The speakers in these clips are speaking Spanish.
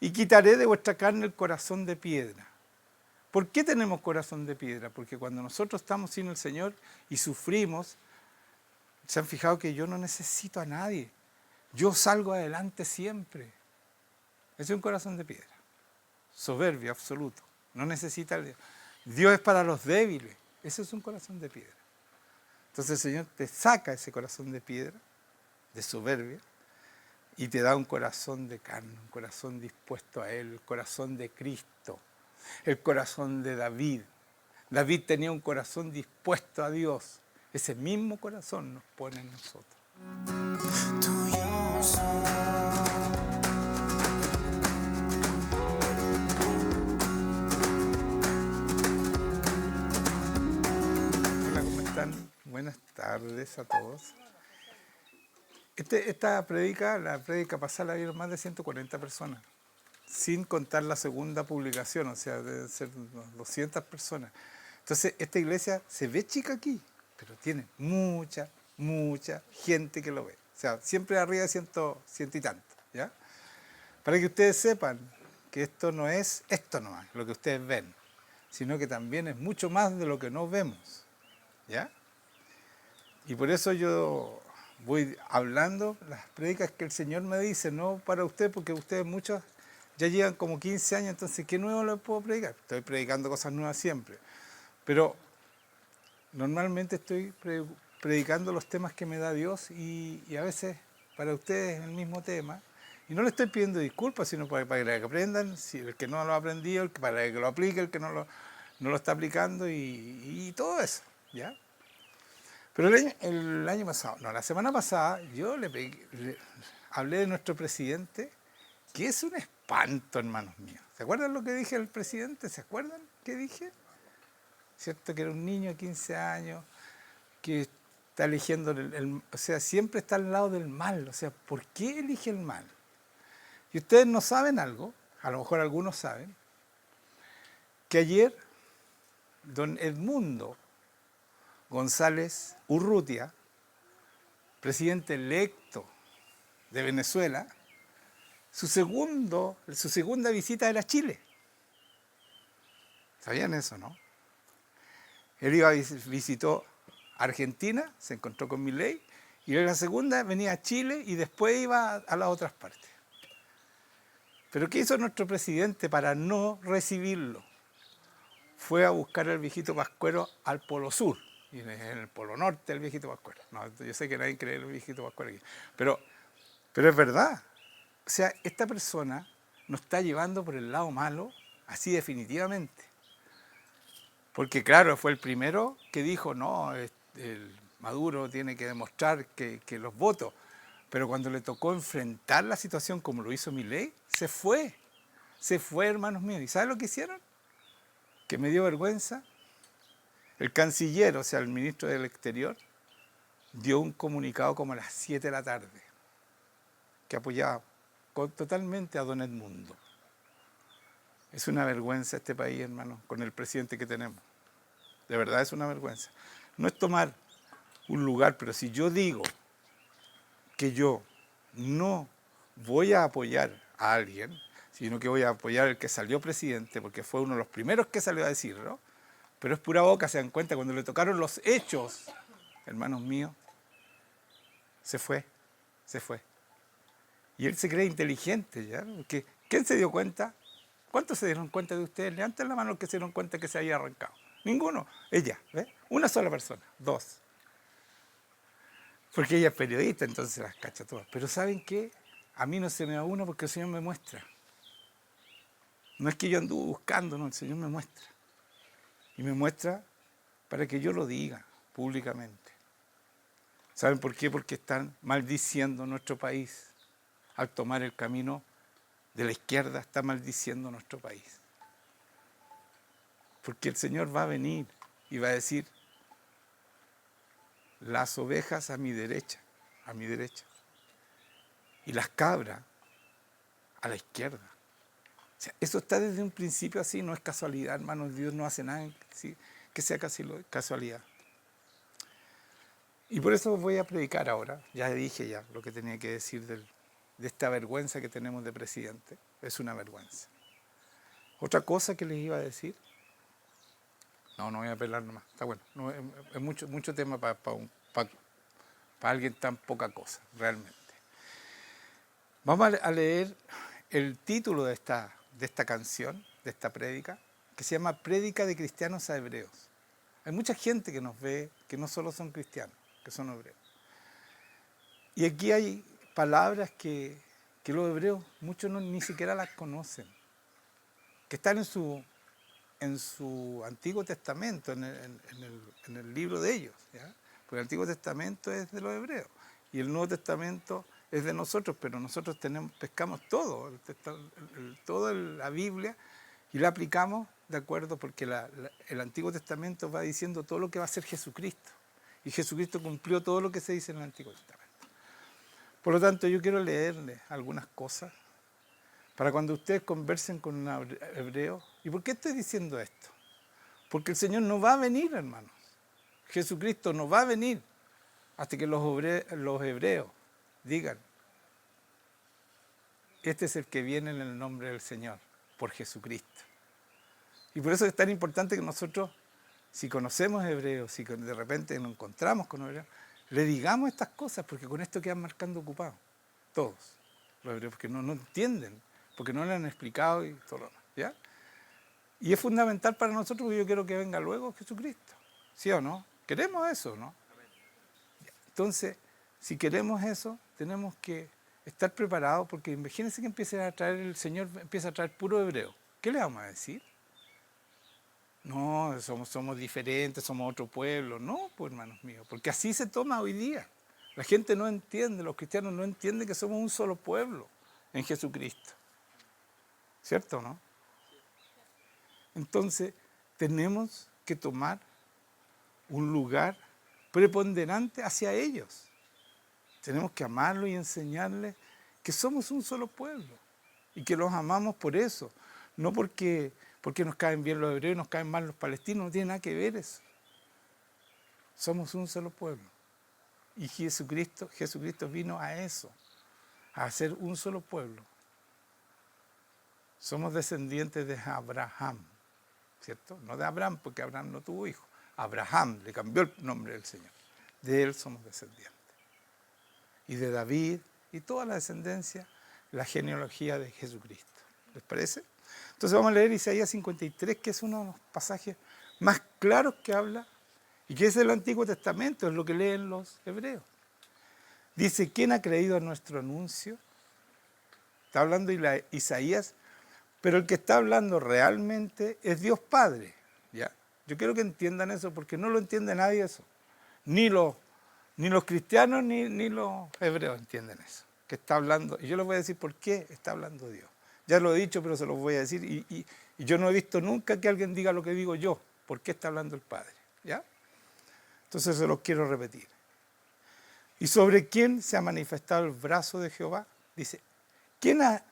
y quitaré de vuestra carne el corazón de piedra. ¿Por qué tenemos corazón de piedra? Porque cuando nosotros estamos sin el Señor y sufrimos, se han fijado que yo no necesito a nadie. Yo salgo adelante siempre. Ese es un corazón de piedra. Soberbio absoluto. No necesita a Dios. Dios es para los débiles. Ese es un corazón de piedra. Entonces el Señor te saca ese corazón de piedra, de soberbia, y te da un corazón de carne, un corazón dispuesto a Él, el corazón de Cristo, el corazón de David. David tenía un corazón dispuesto a Dios. Ese mismo corazón nos pone en nosotros. Hola, ¿cómo están? Buenas tardes a todos. Esta prédica, la prédica pasada, la vieron más de 140 personas, sin contar la segunda publicación, o sea, deben ser unas 200 personas. Entonces, esta iglesia se ve chica aquí, pero tiene mucha gente que lo ve. O sea, siempre arriba de ciento y tanto, ¿ya? Para que ustedes sepan que esto no es lo que ustedes ven, sino que también es mucho más de lo que no vemos, ¿ya? Y por eso yo voy hablando las prédicas que el Señor me dice, no para usted, porque ustedes muchos ya llevan como 15 años, entonces ¿qué nuevo les puedo predicar? Estoy predicando cosas nuevas siempre, pero normalmente estoy predicando los temas que me da Dios y a veces para ustedes es el mismo tema. Y no le estoy pidiendo disculpas, sino para que aprendan, si el que no lo ha aprendido, para que lo aplique, el que no lo está aplicando y todo eso, ¿ya? Pero el año pasado, no, la semana pasada, yo le hablé de nuestro presidente, que es un espanto, hermanos míos. ¿Se acuerdan lo que dije del presidente? ¿Se acuerdan qué dije? ¿Cierto? Que era un niño de 15 años, que está eligiendo, o sea, siempre está al lado del mal. O sea, ¿por qué elige el mal? Y ustedes no saben algo, a lo mejor algunos saben, que ayer don Edmundo González Urrutia, presidente electo de Venezuela, su segunda visita era a Chile. ¿Sabían eso, no? Él visitó Argentina, se encontró con Milei, y en la segunda venía a Chile y después iba a las otras partes. Pero ¿qué hizo nuestro presidente para no recibirlo? Fue a buscar al viejito Pascuero al Polo Sur, y en el Polo Norte el viejito Pascuero. No, yo sé que nadie cree en el viejito Pascuero aquí, pero es verdad. O sea, esta persona nos está llevando por el lado malo, así definitivamente. Porque claro, fue el primero que dijo, no, el Maduro tiene que demostrar que los votos. Pero cuando le tocó enfrentar la situación como lo hizo Milei, se fue. Se fue, hermanos míos. ¿Y saben lo que hicieron? Que me dio vergüenza. El canciller, o sea, el ministro del Exterior, dio un comunicado como a las 7 de la tarde, que apoyaba totalmente a don Edmundo. Es una vergüenza este país, hermano, con el presidente que tenemos. De verdad es una vergüenza. No es tomar un lugar, pero si yo digo que yo no voy a apoyar a alguien, sino que voy a apoyar al que salió presidente, porque fue uno de los primeros que salió a decirlo, pero es pura boca, se dan cuenta, cuando le tocaron los hechos, hermanos míos, se fue. Y él se cree inteligente, ¿ya? Porque, ¿quién se dio cuenta? ¿Cuántos se dieron cuenta de ustedes? Levanten la mano los que se dieron cuenta que se había arrancado. Ninguno. Ella, ¿ves? Una sola persona, dos. Porque ella es periodista, entonces se las cacha todas. Pero ¿saben qué? A mí no se me va uno porque el Señor me muestra. No es que yo anduve buscando, no, el Señor me muestra. Y me muestra para que yo lo diga públicamente. ¿Saben por qué? Porque están maldiciendo nuestro país. Al tomar el camino de la izquierda, está maldiciendo nuestro país. Porque el Señor va a venir y va a decir, las ovejas a mi derecha, y las cabras a la izquierda. O sea, eso está desde un principio así, no es casualidad, hermanos. Dios no hace nada que sea casualidad. Y por eso voy a predicar ahora. Ya dije lo que tenía que decir de esta vergüenza que tenemos de presidente. es una vergüenza. Otra cosa que les iba a decir, no voy a apelar nomás, está bueno, no, es mucho tema para alguien tan poca cosa, realmente. Vamos a leer el título de esta canción, de esta prédica, que se llama Prédica de Cristianos a Hebreos. Hay mucha gente que nos ve que no solo son cristianos, que son hebreos. Y aquí hay palabras que los hebreos, muchos ni siquiera las conocen, que están en su Antiguo Testamento, en el libro de ellos, ¿ya? Porque el Antiguo Testamento es de los hebreos y el Nuevo Testamento es de nosotros, pero nosotros pescamos todo, toda la Biblia y la aplicamos de acuerdo, porque el Antiguo Testamento va diciendo todo lo que va a hacer Jesucristo, y Jesucristo cumplió todo lo que se dice en el Antiguo Testamento. Por lo tanto, yo quiero leerles algunas cosas para cuando ustedes conversen con un hebreo. ¿Y por qué estoy diciendo esto? Porque el Señor no va a venir, hermanos. Jesucristo no va a venir hasta que los hebreos digan: este es el que viene en el nombre del Señor, por Jesucristo. Y por eso es tan importante que nosotros, si conocemos hebreos, si de repente nos encontramos con hebreos, le digamos estas cosas, porque con esto quedan marcando ocupados todos los hebreos, porque no entienden, porque no le han explicado y todo lo demás, ¿ya? Y es fundamental para nosotros, porque yo quiero que venga luego Jesucristo, ¿sí o no? ¿Queremos eso, no? Entonces, si queremos eso, tenemos que estar preparados, porque imagínense que el Señor empieza a traer puro hebreo. ¿Qué le vamos a decir? No, somos diferentes, somos otro pueblo. No, pues hermanos míos, porque así se toma hoy día. La gente no entiende, los cristianos no entienden que somos un solo pueblo en Jesucristo. ¿Cierto o no? Entonces, tenemos que tomar un lugar preponderante hacia ellos. Tenemos que amarlos y enseñarles que somos un solo pueblo y que los amamos por eso, no porque nos caen bien los hebreos y nos caen mal los palestinos, no tiene nada que ver eso. Somos un solo pueblo. Y Jesucristo vino a eso, a ser un solo pueblo. Somos descendientes de Abraham, ¿cierto? No de Abraham, porque Abraham no tuvo hijo. Abraham, le cambió el nombre del Señor. De él somos descendientes. Y de David y toda la descendencia, la genealogía de Jesucristo. ¿Les parece? Entonces vamos a leer Isaías 53, que es uno de los pasajes más claros que habla, y que es el Antiguo Testamento, es lo que leen los hebreos. Dice: ¿quién ha creído a nuestro anuncio? Está hablando Isaías, pero el que está hablando realmente es Dios Padre, ¿ya? Yo quiero que entiendan eso, porque no lo entiende nadie eso. Ni los cristianos ni los hebreos entienden eso, que está hablando. Y yo les voy a decir por qué está hablando Dios. Ya lo he dicho, pero se los voy a decir. Y yo no he visto nunca que alguien diga lo que digo yo. ¿Por qué está hablando el Padre? ¿Ya? Entonces se los quiero repetir. ¿Y sobre quién se ha manifestado el brazo de Jehová? Dice, ¿quién ha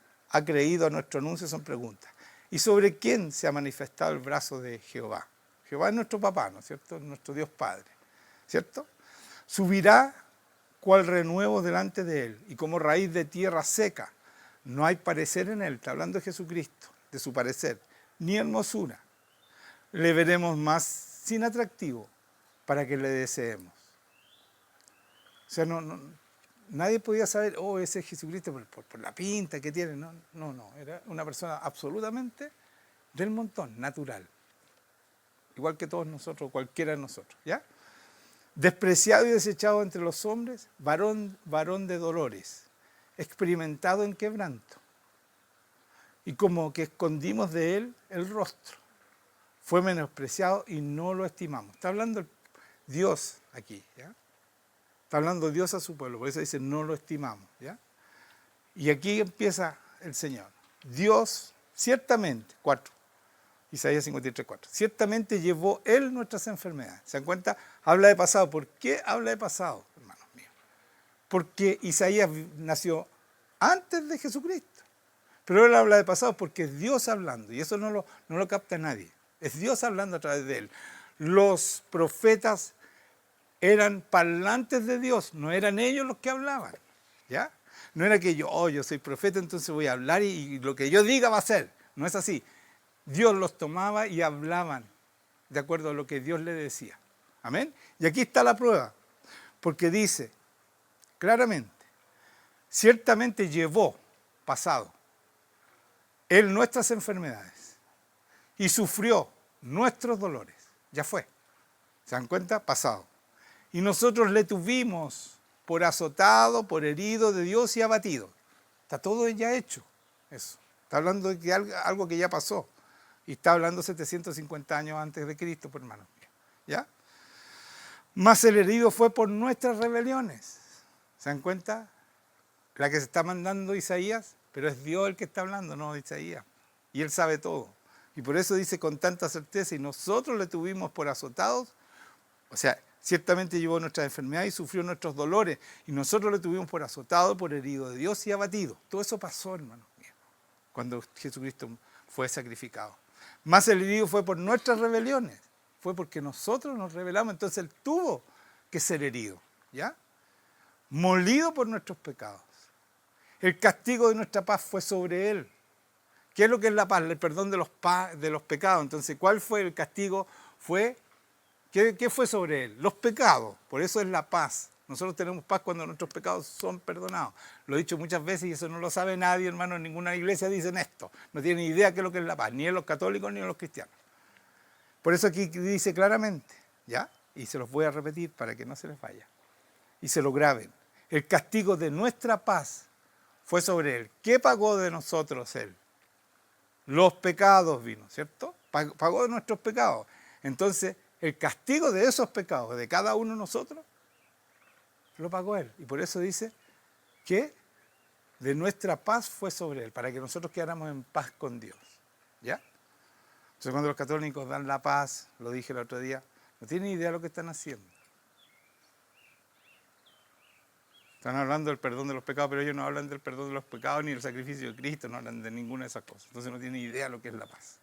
creído a nuestro anuncio? Son preguntas. ¿Y sobre quién se ha manifestado el brazo de Jehová? Jehová es nuestro papá, ¿no es cierto? Nuestro Dios Padre, ¿cierto? Subirá cual renuevo delante de él, y como raíz de tierra seca. No hay parecer en él, está hablando de Jesucristo, de su parecer, ni hermosura. Le veremos más sin atractivo para que le deseemos. O sea, nadie podía saber, ese es Jesucristo por la pinta que tiene. No, era una persona absolutamente del montón, natural. Igual que todos nosotros, cualquiera de nosotros, ¿ya? Despreciado y desechado entre los hombres, varón de dolores, experimentado en quebranto. Y como que escondimos de él el rostro. Fue menospreciado y no lo estimamos. Está hablando Dios aquí, ¿ya? Está hablando Dios a su pueblo, por eso dice no lo estimamos, ¿ya? Y aquí empieza el Señor. Dios, ciertamente, 4, Isaías 53, 4. Ciertamente llevó él nuestras enfermedades. ¿Se dan cuenta? Habla de pasado. ¿Por qué habla de pasado, hermanos míos? Porque Isaías nació antes de Jesucristo. Pero él habla de pasado porque es Dios hablando. Y eso no lo capta nadie. Es Dios hablando a través de él. Los profetas eran parlantes de Dios. No eran ellos los que hablaban, ¿ya? No era que yo soy profeta, entonces voy a hablar y lo que yo diga va a ser. No es así. Dios los tomaba y hablaban de acuerdo a lo que Dios le decía. Amén. Y aquí está la prueba. Porque dice claramente, ciertamente llevó, pasado, Él nuestras enfermedades y sufrió nuestros dolores. Ya fue. ¿Se dan cuenta? Pasado. Y nosotros le tuvimos por azotado, por herido de Dios y abatido. Está todo ya hecho. Eso. Está hablando de que algo que ya pasó. Y está hablando 750 años antes de Cristo, por hermano. ¿Ya? Mas el herido fue por nuestras rebeliones. ¿Se dan cuenta? La que se está mandando Isaías, pero es Dios el que está hablando, no Isaías. Y Él sabe todo. Y por eso dice con tanta certeza, y nosotros le tuvimos por azotados, o sea, ciertamente llevó nuestras enfermedades y sufrió nuestros dolores, y nosotros le tuvimos por azotado, por herido de Dios y abatido. Todo eso pasó, hermano mío, cuando Jesucristo fue sacrificado. Más el herido fue por nuestras rebeliones, fue porque nosotros nos rebelamos, entonces Él tuvo que ser herido, ¿ya? Molido por nuestros pecados. El castigo de nuestra paz fue sobre Él. ¿Qué es lo que es la paz? El perdón de los pecados. Entonces, ¿cuál fue el castigo? ¿Qué fue sobre Él? Los pecados. Por eso es la paz. Nosotros tenemos paz cuando nuestros pecados son perdonados. Lo he dicho muchas veces y eso no lo sabe nadie, hermano. En ninguna iglesia dicen esto. No tienen idea qué es lo que es la paz. Ni en los católicos ni en los cristianos. Por eso aquí dice claramente, ¿ya? Y se los voy a repetir para que no se les vaya. Y se lo graben. El castigo de nuestra paz fue sobre Él. ¿Qué pagó de nosotros Él? Los pecados vino, ¿cierto? Pagó de nuestros pecados. Entonces, el castigo de esos pecados, de cada uno de nosotros, lo pagó Él. Y por eso dice que de nuestra paz fue sobre Él, para que nosotros quedáramos en paz con Dios. ¿Ya? Entonces, cuando los católicos dan la paz, lo dije el otro día, no tienen idea de lo que están haciendo. Están hablando del perdón de los pecados, pero ellos no hablan del perdón de los pecados ni del sacrificio de Cristo, no hablan de ninguna de esas cosas. Entonces no tienen idea de lo que es la paz.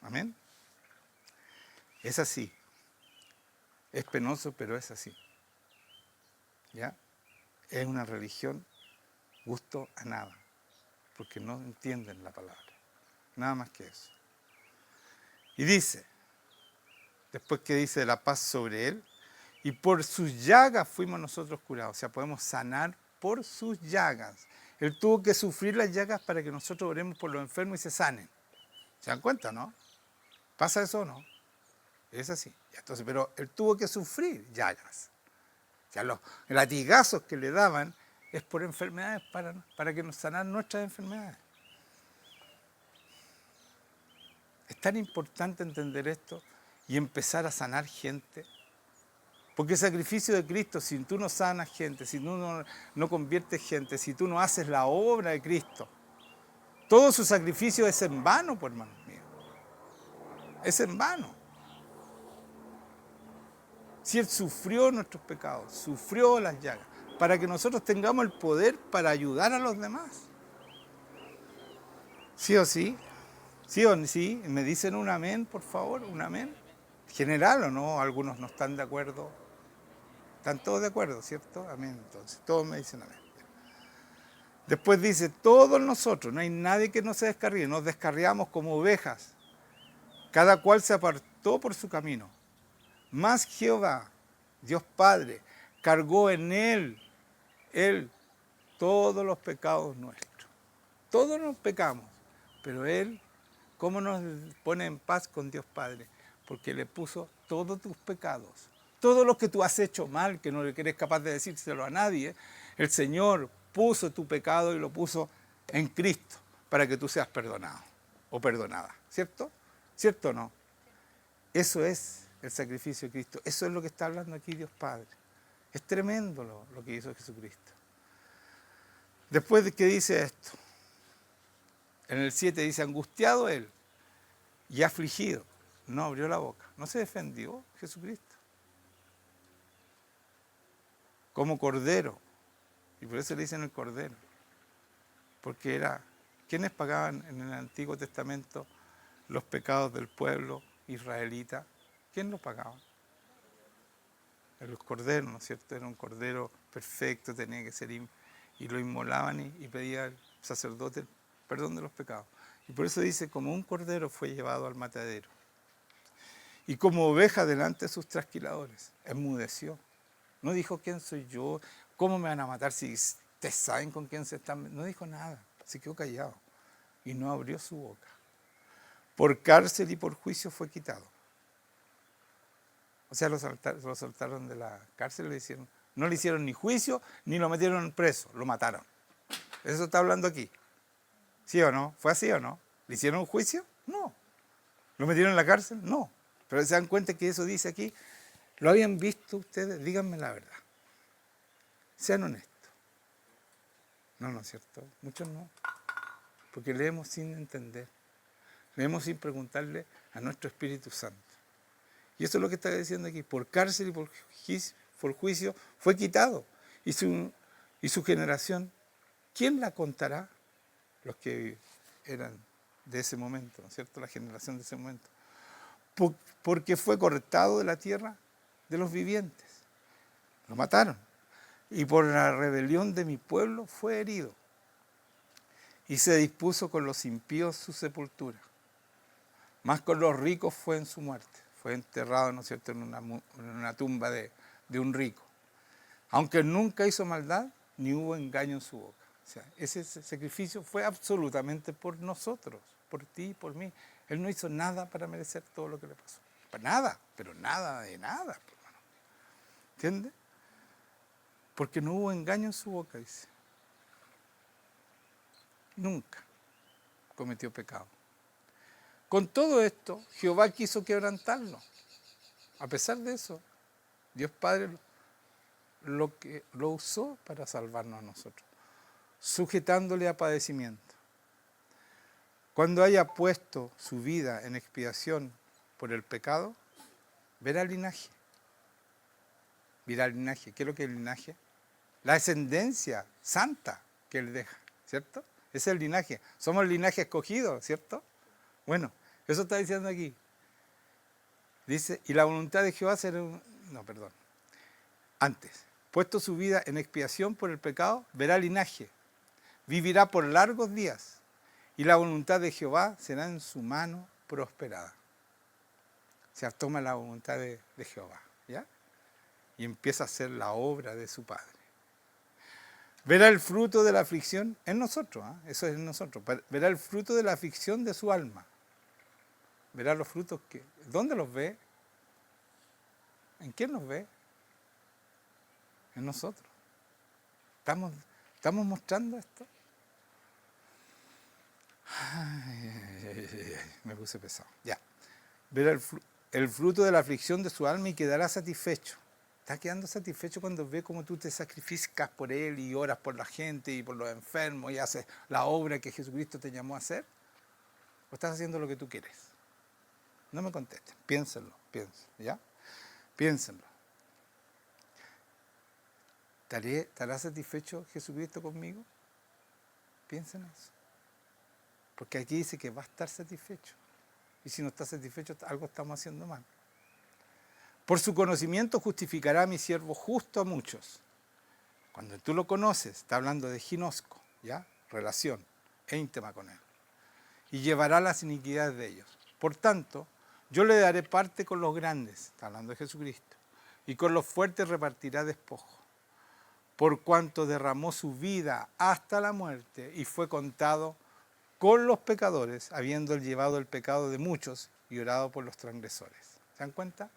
Amén. Es así. Es penoso, pero es así. ¿Ya? Es una religión gusto a nada, porque no entienden la palabra. Nada más que eso. Y dice, después que dice de la paz sobre Él, y por sus llagas fuimos nosotros curados. O sea, podemos sanar por sus llagas. Él tuvo que sufrir las llagas para que nosotros oremos por los enfermos y se sanen. ¿Se dan cuenta, no? ¿Pasa eso o no? Es así. Entonces, pero Él tuvo que sufrir llagas. O sea, los latigazos que le daban es por enfermedades, para que nos sanar nuestras enfermedades. Es tan importante entender esto y empezar a sanar gente. Porque el sacrificio de Cristo, si tú no sanas gente, si tú no conviertes gente, si tú no haces la obra de Cristo, todo su sacrificio es en vano, pues, hermanos míos. Es en vano. Si Él sufrió nuestros pecados, sufrió las llagas, para que nosotros tengamos el poder para ayudar a los demás. ¿Sí o sí? ¿Sí o sí? ¿Me dicen un amén, por favor? ¿Un amén? ¿General o no? Algunos no están de acuerdo. ¿Están todos de acuerdo, cierto? Amén. Entonces, todos me dicen amén. Después dice, todos nosotros, no hay nadie que no se descarríe, nos descarriamos como ovejas. Cada cual se apartó por su camino. Mas Jehová, Dios Padre, cargó en Él, todos los pecados nuestros. Todos nos pecamos, pero Él, ¿cómo nos pone en paz con Dios Padre? Porque le puso todos tus pecados. Todo lo que tú has hecho mal, que no eres capaz de decírselo a nadie, el Señor puso tu pecado y lo puso en Cristo para que tú seas perdonado o perdonada, ¿cierto? ¿Cierto o no? Eso es el sacrificio de Cristo. Eso es lo que está hablando aquí Dios Padre. Es tremendo lo que hizo Jesucristo. Después de que dice esto, en el 7 dice, angustiado Él y afligido, no abrió la boca. No se defendió Jesucristo. Como cordero. Y por eso le dicen el cordero. Porque era, ¿quiénes pagaban en el Antiguo Testamento los pecados del pueblo israelita? ¿Quién los pagaba? el cordero, ¿no es cierto? Era un cordero perfecto, tenía que ser, y lo inmolaban y pedía al sacerdote el perdón de los pecados. Y por eso dice, como un cordero fue llevado al matadero. Y como oveja delante de sus trasquiladores, enmudeció. No dijo quién soy yo, cómo me van a matar si ustedes saben con quién se están. No dijo nada, se quedó callado y no abrió su boca. Por cárcel y por juicio fue quitado. O sea, lo soltaron de la cárcel, no le hicieron ni juicio ni lo metieron preso, lo mataron. Eso está hablando aquí. ¿Sí o no? ¿Fue así o no? ¿Le hicieron un juicio? No. ¿Lo metieron en la cárcel? No. Pero se dan cuenta que eso dice aquí. ¿Lo habían visto ustedes? Díganme la verdad. Sean honestos. No, ¿no es cierto? Muchos no. Porque leemos sin entender. Leemos sin preguntarle a nuestro Espíritu Santo. Y eso es lo que está diciendo aquí. Por cárcel y por juicio fue quitado. Y su generación, ¿quién la contará? Los que eran de ese momento, ¿no es cierto? La generación de ese momento. Porque fue cortado de la tierra de los vivientes. Lo mataron. Y por la rebelión de mi pueblo fue herido. Y se dispuso con los impíos su sepultura. Más con los ricos fue en su muerte. Fue enterrado, ¿no es cierto?, en una tumba de un rico. Aunque nunca hizo maldad, ni hubo engaño en su boca. O sea, ese sacrificio fue absolutamente por nosotros, por ti y por mí. Él no hizo nada para merecer todo lo que le pasó. Para nada, pero nada de nada, hermano. ¿Entiendes? Porque no hubo engaño en su boca, dice. Nunca cometió pecado. Con todo esto, Jehová quiso quebrantarlo. A pesar de eso, Dios Padre lo usó para salvarnos a nosotros, sujetándole a padecimiento. Cuando haya puesto su vida en expiación por el pecado, verá el linaje. Verá el linaje. ¿Qué es lo que es el linaje? La descendencia santa que él deja, ¿cierto? Ese es el linaje. Somos el linaje escogido, ¿cierto? Bueno, eso está diciendo aquí. Dice, y la voluntad de Jehová será antes, puesto su vida en expiación por el pecado, verá linaje, vivirá por largos días, y la voluntad de Jehová será en su mano prosperada. O sea, toma la voluntad de Jehová, ¿ya? Y empieza a hacer la obra de su Padre. Verá el fruto de la aflicción en nosotros, eso es en nosotros. Verá el fruto de la aflicción de su alma. Verá los frutos que... ¿Dónde los ve? ¿En quién los ve? En nosotros. ¿Estamos mostrando esto? Ay, me puse pesado. Ya. Verá el fruto de la aflicción de su alma y quedará satisfecho. ¿Estás quedando satisfecho cuando ve cómo tú te sacrificas por Él y oras por la gente y por los enfermos y haces la obra que Jesucristo te llamó a hacer? ¿O estás haciendo lo que tú quieres? No me contesten, piénsenlo, ¿ya? Piénsenlo. ¿Estará satisfecho Jesucristo conmigo? Piensen eso. Porque aquí dice que va a estar satisfecho. Y si no está satisfecho, algo estamos haciendo mal. Por su conocimiento justificará a mi siervo justo a muchos. Cuando tú lo conoces, está hablando de ginosco, ¿ya? Relación íntima con él. Y llevará las iniquidades de ellos. Por tanto, yo le daré parte con los grandes, está hablando de Jesucristo, y con los fuertes repartirá despojo. Por cuanto derramó su vida hasta la muerte y fue contado con los pecadores, habiendo llevado el pecado de muchos y orado por los transgresores. ¿Se dan cuenta?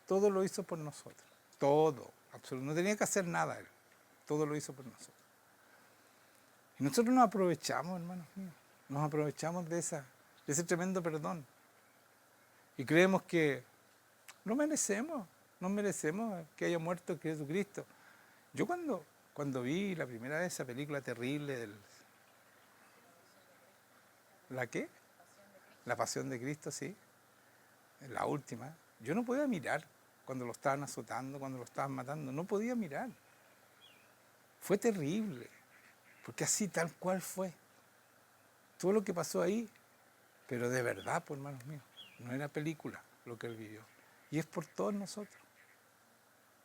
Todo lo hizo por nosotros. Todo. Absolutamente. No tenía que hacer nada él. Todo lo hizo por nosotros. Y nosotros nos aprovechamos, hermanos míos. Nos aprovechamos de ese tremendo perdón. Y creemos que no merecemos que haya muerto Jesucristo. Yo cuando vi la primera vez esa película terrible ¿La qué? La Pasión de Cristo, sí. La última. Yo no podía mirar cuando lo estaban azotando, cuando lo estaban matando. No podía mirar. Fue terrible. Porque así tal cual fue. Todo lo que pasó ahí. Pero de verdad, pues, hermanos míos. No era película lo que él vivió. Y es por todos nosotros.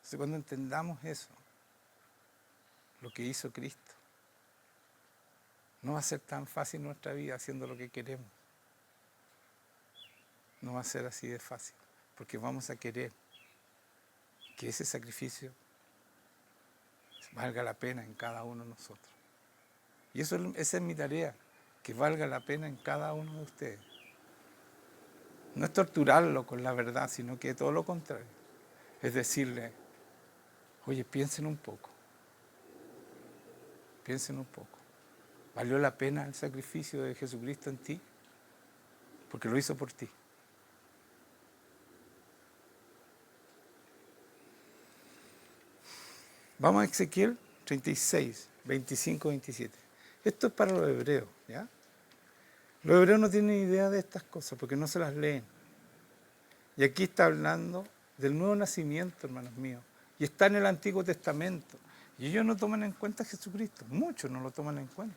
Entonces, cuando entendamos eso, lo que hizo Cristo, no va a ser tan fácil nuestra vida haciendo lo que queremos. No va a ser así de fácil, porque vamos a querer que ese sacrificio valga la pena en cada uno de nosotros. Y esa es mi tarea, que valga la pena en cada uno de ustedes. No es torturarlo con la verdad, sino que todo lo contrario. Es decirle, oye, piensen un poco. Piensen un poco. ¿Valió la pena el sacrificio de Jesucristo en ti? Porque lo hizo por ti. Vamos a Ezequiel 36, 25, 27. Esto es para los hebreos, ¿ya? Los hebreos no tienen idea de estas cosas porque no se las leen. Y aquí está hablando del nuevo nacimiento, hermanos míos. Y está en el Antiguo Testamento. Y ellos no toman en cuenta a Jesucristo. Muchos no lo toman en cuenta.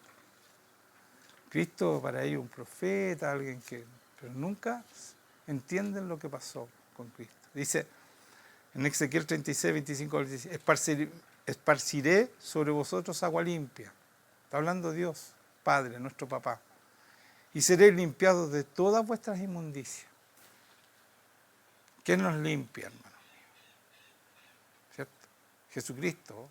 Cristo para ellos un profeta, alguien que... Pero nunca entienden lo que pasó con Cristo. Dice en Ezequiel 36, 25, 26, esparciré sobre vosotros agua limpia. Está hablando Dios, Padre, nuestro Papá. Y seréis limpiados de todas vuestras inmundicias. ¿Quién nos limpia, hermanos míos? ¿Cierto? Jesucristo.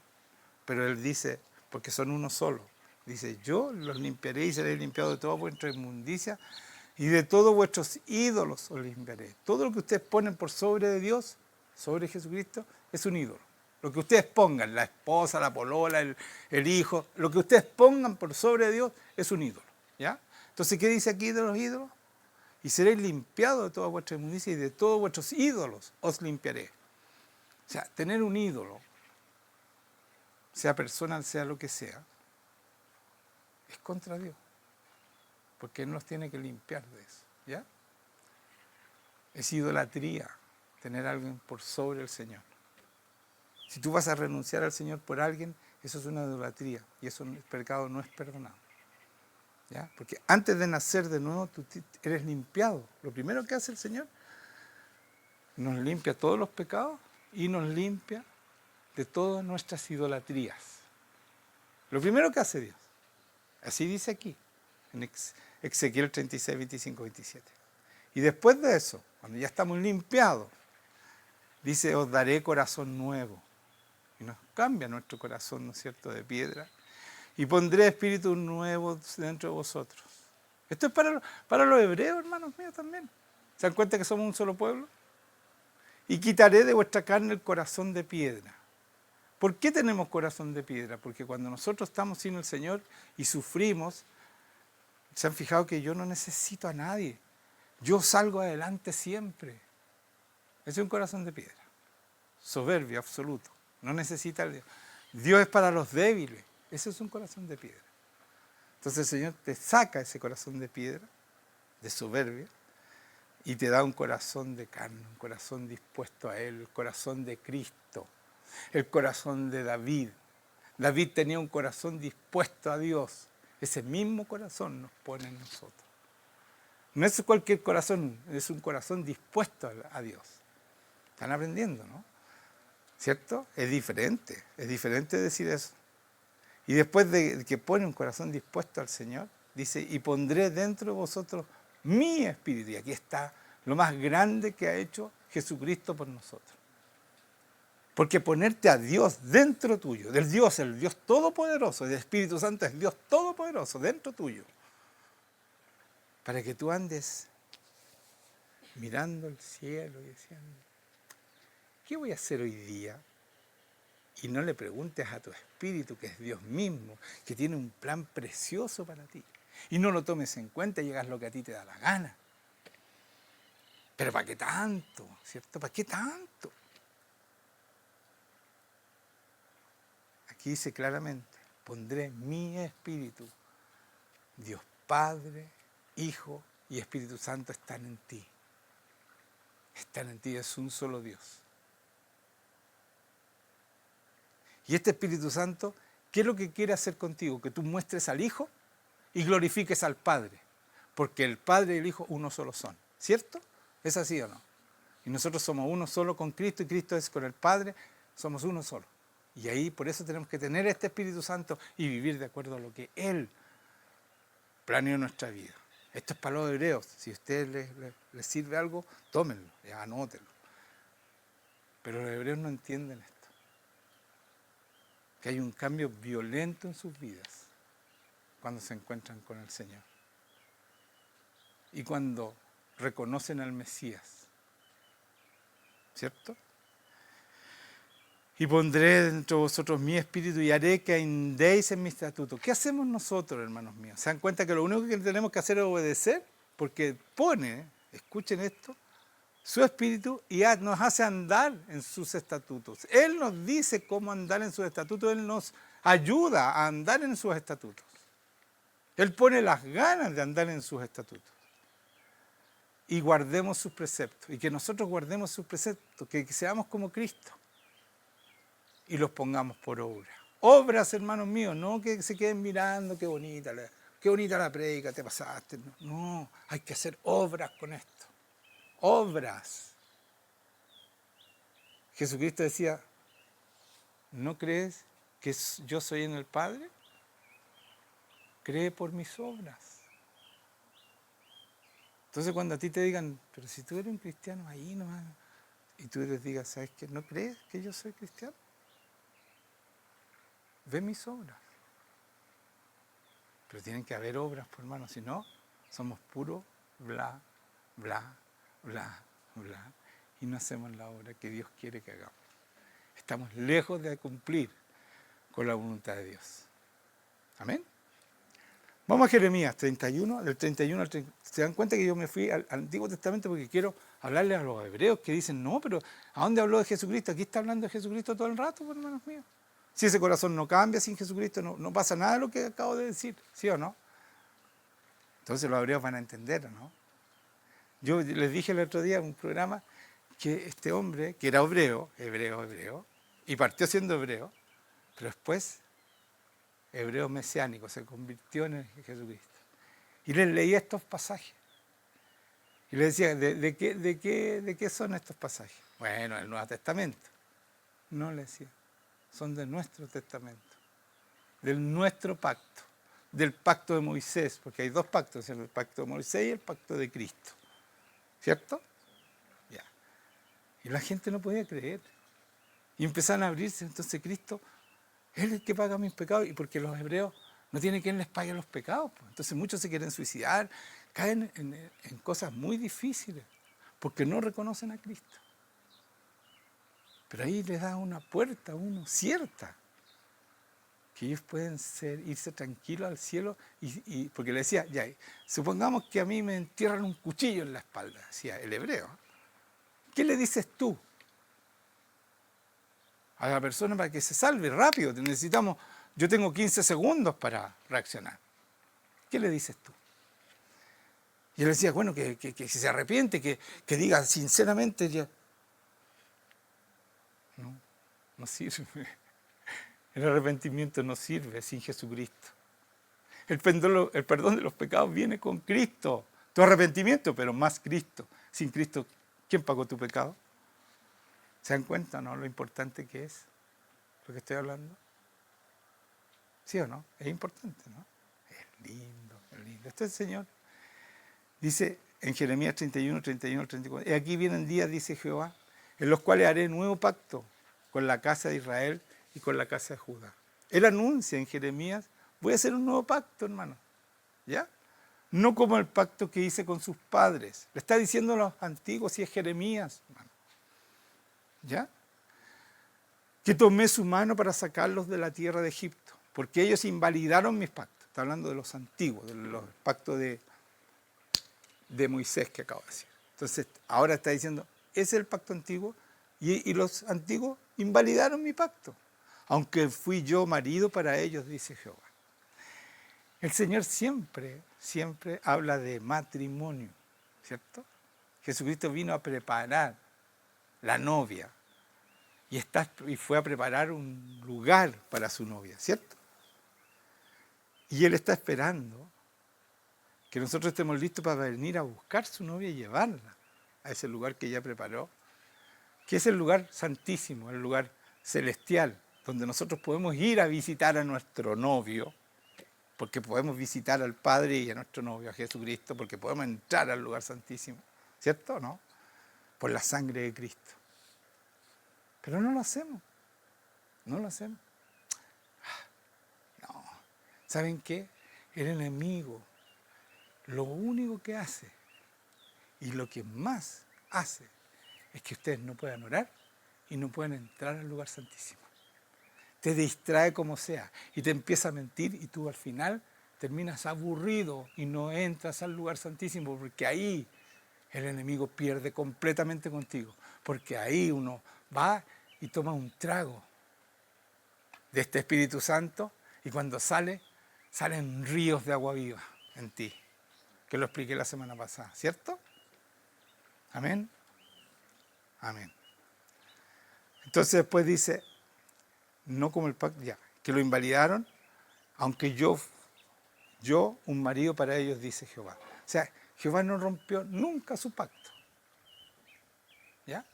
Pero Él dice, porque son uno solo, dice, yo los limpiaré y seréis limpiados de toda vuestra inmundicia y de todos vuestros ídolos os limpiaré. Todo lo que ustedes ponen por sobre de Dios, sobre Jesucristo, es un ídolo. Lo que ustedes pongan, la esposa, la polola, el hijo, lo que ustedes pongan por sobre de Dios es un ídolo. ¿Ya? Entonces, ¿qué dice aquí de los ídolos? Y seréis limpiados de toda vuestra inmundicia y de todos vuestros ídolos os limpiaré. O sea, tener un ídolo, sea personal, sea lo que sea, es contra Dios. Porque Él nos tiene que limpiar de eso. ¿Ya? Es idolatría tener a alguien por sobre el Señor. Si tú vas a renunciar al Señor por alguien, eso es una idolatría. Y eso, el pecado no es perdonado. ¿Ya? Porque antes de nacer de nuevo, tú eres limpiado. Lo primero que hace el Señor, nos limpia todos los pecados y nos limpia de todas nuestras idolatrías. Lo primero que hace Dios. Así dice aquí, en Ezequiel 36, 25, 27. Y después de eso, cuando ya estamos limpiados, dice, os daré corazón nuevo. Y nos cambia nuestro corazón, ¿no es cierto?, de piedra. Y pondré espíritu nuevo dentro de vosotros. Esto es para los hebreos, hermanos míos, también. ¿Se dan cuenta que somos un solo pueblo? Y quitaré de vuestra carne el corazón de piedra. ¿Por qué tenemos corazón de piedra? Porque cuando nosotros estamos sin el Señor y sufrimos, se han fijado que yo no necesito a nadie. Yo salgo adelante siempre. Ese es un corazón de piedra. Soberbio, absoluto. No necesita a Dios. Dios es para los débiles. Ese es un corazón de piedra. Entonces el Señor te saca ese corazón de piedra, de soberbia, y te da un corazón de carne, un corazón dispuesto a Él, el corazón de Cristo, el corazón de David. David tenía un corazón dispuesto a Dios. Ese mismo corazón nos pone en nosotros. No es cualquier corazón, es un corazón dispuesto a Dios. Están aprendiendo, ¿no? ¿Cierto? Es diferente decir eso. Y después de que pone un corazón dispuesto al Señor, dice, y pondré dentro de vosotros mi espíritu. Y aquí está lo más grande que ha hecho Jesucristo por nosotros. Porque ponerte a Dios dentro tuyo, del Dios, el Dios Todopoderoso, el Espíritu Santo es Dios Todopoderoso dentro tuyo, para que tú andes mirando el cielo y diciendo, ¿qué voy a hacer hoy día? Y no le preguntes a tu espíritu, que es Dios mismo, que tiene un plan precioso para ti. Y no lo tomes en cuenta y hagas lo que a ti te da la gana. Pero ¿para qué tanto? ¿Cierto? ¿Para qué tanto? Aquí dice claramente, pondré mi espíritu. Dios Padre, Hijo y Espíritu Santo están en ti. Están en ti, es un solo Dios. Y este Espíritu Santo, ¿qué es lo que quiere hacer contigo? Que tú muestres al Hijo y glorifiques al Padre. Porque el Padre y el Hijo uno solo son. ¿Cierto? ¿Es así o no? Y nosotros somos uno solo con Cristo y Cristo es con el Padre. somos uno solo. Y ahí por eso tenemos que tener este Espíritu Santo y vivir de acuerdo a lo que Él planeó en nuestra vida. Esto es para los hebreos. Si a ustedes les sirve algo, tómenlo, anótenlo. Pero los hebreos no entienden esto. Que hay un cambio violento en sus vidas cuando se encuentran con el Señor. Y cuando reconocen al Mesías. ¿Cierto? Y pondré dentro de vosotros mi espíritu y haré que andéis en mi estatuto. ¿Qué hacemos nosotros, hermanos míos? ¿Se dan cuenta que lo único que tenemos que hacer es obedecer? Porque pone, escuchen esto, su espíritu y nos hace andar en sus estatutos. Él nos dice cómo andar en sus estatutos, Él nos ayuda a andar en sus estatutos. Él pone las ganas de andar en sus estatutos. Y guardemos sus preceptos, y que nosotros guardemos sus preceptos, que seamos como Cristo. Y los pongamos por obra. Obras, hermanos míos, no que se queden mirando, qué bonita la prédica, te pasaste. No, hay que hacer obras con esto. Obras. Jesucristo decía, ¿no crees que yo soy en el Padre? Cree por mis obras. Entonces cuando a ti te digan, pero si tú eres un cristiano ahí nomás, y tú les digas, ¿sabes qué? ¿No crees que yo soy cristiano? Ve mis obras. Pero tienen que haber obras, pues, hermano, si no, somos puro bla, bla, bla, bla, y no hacemos la obra que Dios quiere que hagamos. Estamos lejos de cumplir con la voluntad de Dios. Amén. Vamos a Jeremías 31, del 31 al 30. ¿Se dan cuenta que yo me fui al Antiguo Testamento porque quiero hablarles a los hebreos que dicen, no, pero ¿a dónde habló de Jesucristo? Aquí está hablando de Jesucristo todo el rato, pues, hermanos míos. Si ese corazón no cambia sin Jesucristo, no pasa nada de lo que acabo de decir, ¿sí o no? Entonces los hebreos van a entender, ¿no? Yo les dije el otro día en un programa que este hombre, que era hebreo, y partió siendo hebreo, pero después hebreo mesiánico, se convirtió en Jesucristo. Y les leía estos pasajes. Y les decía, ¿de qué son estos pasajes? Bueno, el Nuevo Testamento. No, le decía. Son de nuestro testamento, del nuestro pacto, del pacto de Moisés, porque hay dos pactos, el pacto de Moisés y el pacto de Cristo. ¿Cierto? Ya. Y la gente no podía creer. Y empezaron a abrirse, entonces Cristo, Él es el que paga mis pecados, y porque los hebreos no tienen quien les pague los pecados. Pues. Entonces muchos se quieren suicidar, caen en cosas muy difíciles, porque no reconocen a Cristo. Pero ahí les da una puerta a uno cierta, que ellos pueden irse tranquilos al cielo, y porque le decía, ya, supongamos que a mí me entierran un cuchillo en la espalda, decía el hebreo. ¿Qué le dices tú a la persona para que se salve rápido? Yo tengo 15 segundos para reaccionar. ¿Qué le dices tú? Y él decía, bueno, que si se arrepiente, que diga sinceramente, ya. No sirve. El arrepentimiento no sirve sin Jesucristo. El perdón de los pecados viene con Cristo. Tu arrepentimiento, pero más Cristo. Sin Cristo, ¿quién pagó tu pecado? ¿Se dan cuenta, no? Lo importante que es lo que estoy hablando. ¿Sí o no? Es importante, ¿no? Es lindo, es lindo. Este es el Señor. Dice en Jeremías 31, 34. Y aquí vienen días, dice Jehová, en los cuales haré nuevo pacto con la casa de Israel y con la casa de Judá. Él anuncia en Jeremías, voy a hacer un nuevo pacto, hermano. ¿Ya? No como el pacto que hice con sus padres. Le está diciendo a los antiguos, y es Jeremías, hermano. ¿Ya? Que tomé su mano para sacarlos de la tierra de Egipto, porque ellos invalidaron mis pactos. Está hablando de los antiguos, de los pactos de Moisés que acabo de decir. Entonces, ahora está diciendo, ese es el pacto antiguo, y los antiguos invalidaron mi pacto, aunque fui yo marido para ellos, dice Jehová. El Señor siempre habla de matrimonio, ¿cierto? Jesucristo vino a preparar la novia y fue a preparar un lugar para su novia, ¿cierto? Y Él está esperando que nosotros estemos listos para venir a buscar su novia y llevarla a ese lugar que ya preparó, que es el lugar santísimo, el lugar celestial, donde nosotros podemos ir a visitar a nuestro novio, porque podemos visitar al Padre y a nuestro novio, a Jesucristo, porque podemos entrar al lugar santísimo, ¿cierto o no? Por la sangre de Cristo. Pero no lo hacemos, no lo hacemos. No, ¿saben qué? El enemigo, lo único que hace, y lo que más hace, es que ustedes no puedan orar y no puedan entrar al lugar santísimo. Te distrae como sea y te empieza a mentir y tú al final terminas aburrido y no entras al lugar santísimo, porque ahí el enemigo pierde completamente contigo, porque ahí uno va y toma un trago de este Espíritu Santo y cuando salen ríos de agua viva en ti, que lo expliqué la semana pasada, ¿cierto? Amén. Amén. Entonces después dice, no como el pacto, ya, que lo invalidaron, aunque yo, un marido para ellos, dice Jehová. O sea, Jehová no rompió nunca su pacto. ¿Ya?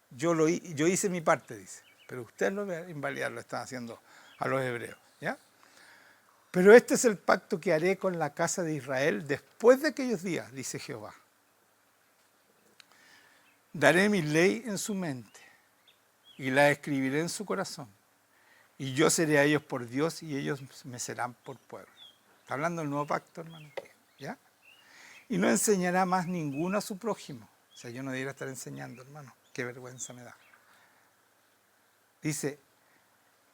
Yo hice mi parte, dice. Pero ustedes lo ven, invalidar, lo están haciendo a los hebreos. ¿Ya? Pero este es el pacto que haré con la casa de Israel después de aquellos días, dice Jehová. Daré mi ley en su mente y la escribiré en su corazón. Y yo seré a ellos por Dios y ellos me serán por pueblo. Está hablando del nuevo pacto, hermano. ¿Ya? Y no enseñará más ninguno a su prójimo. O sea, yo no debería estar enseñando, hermano. Qué vergüenza me da. Dice,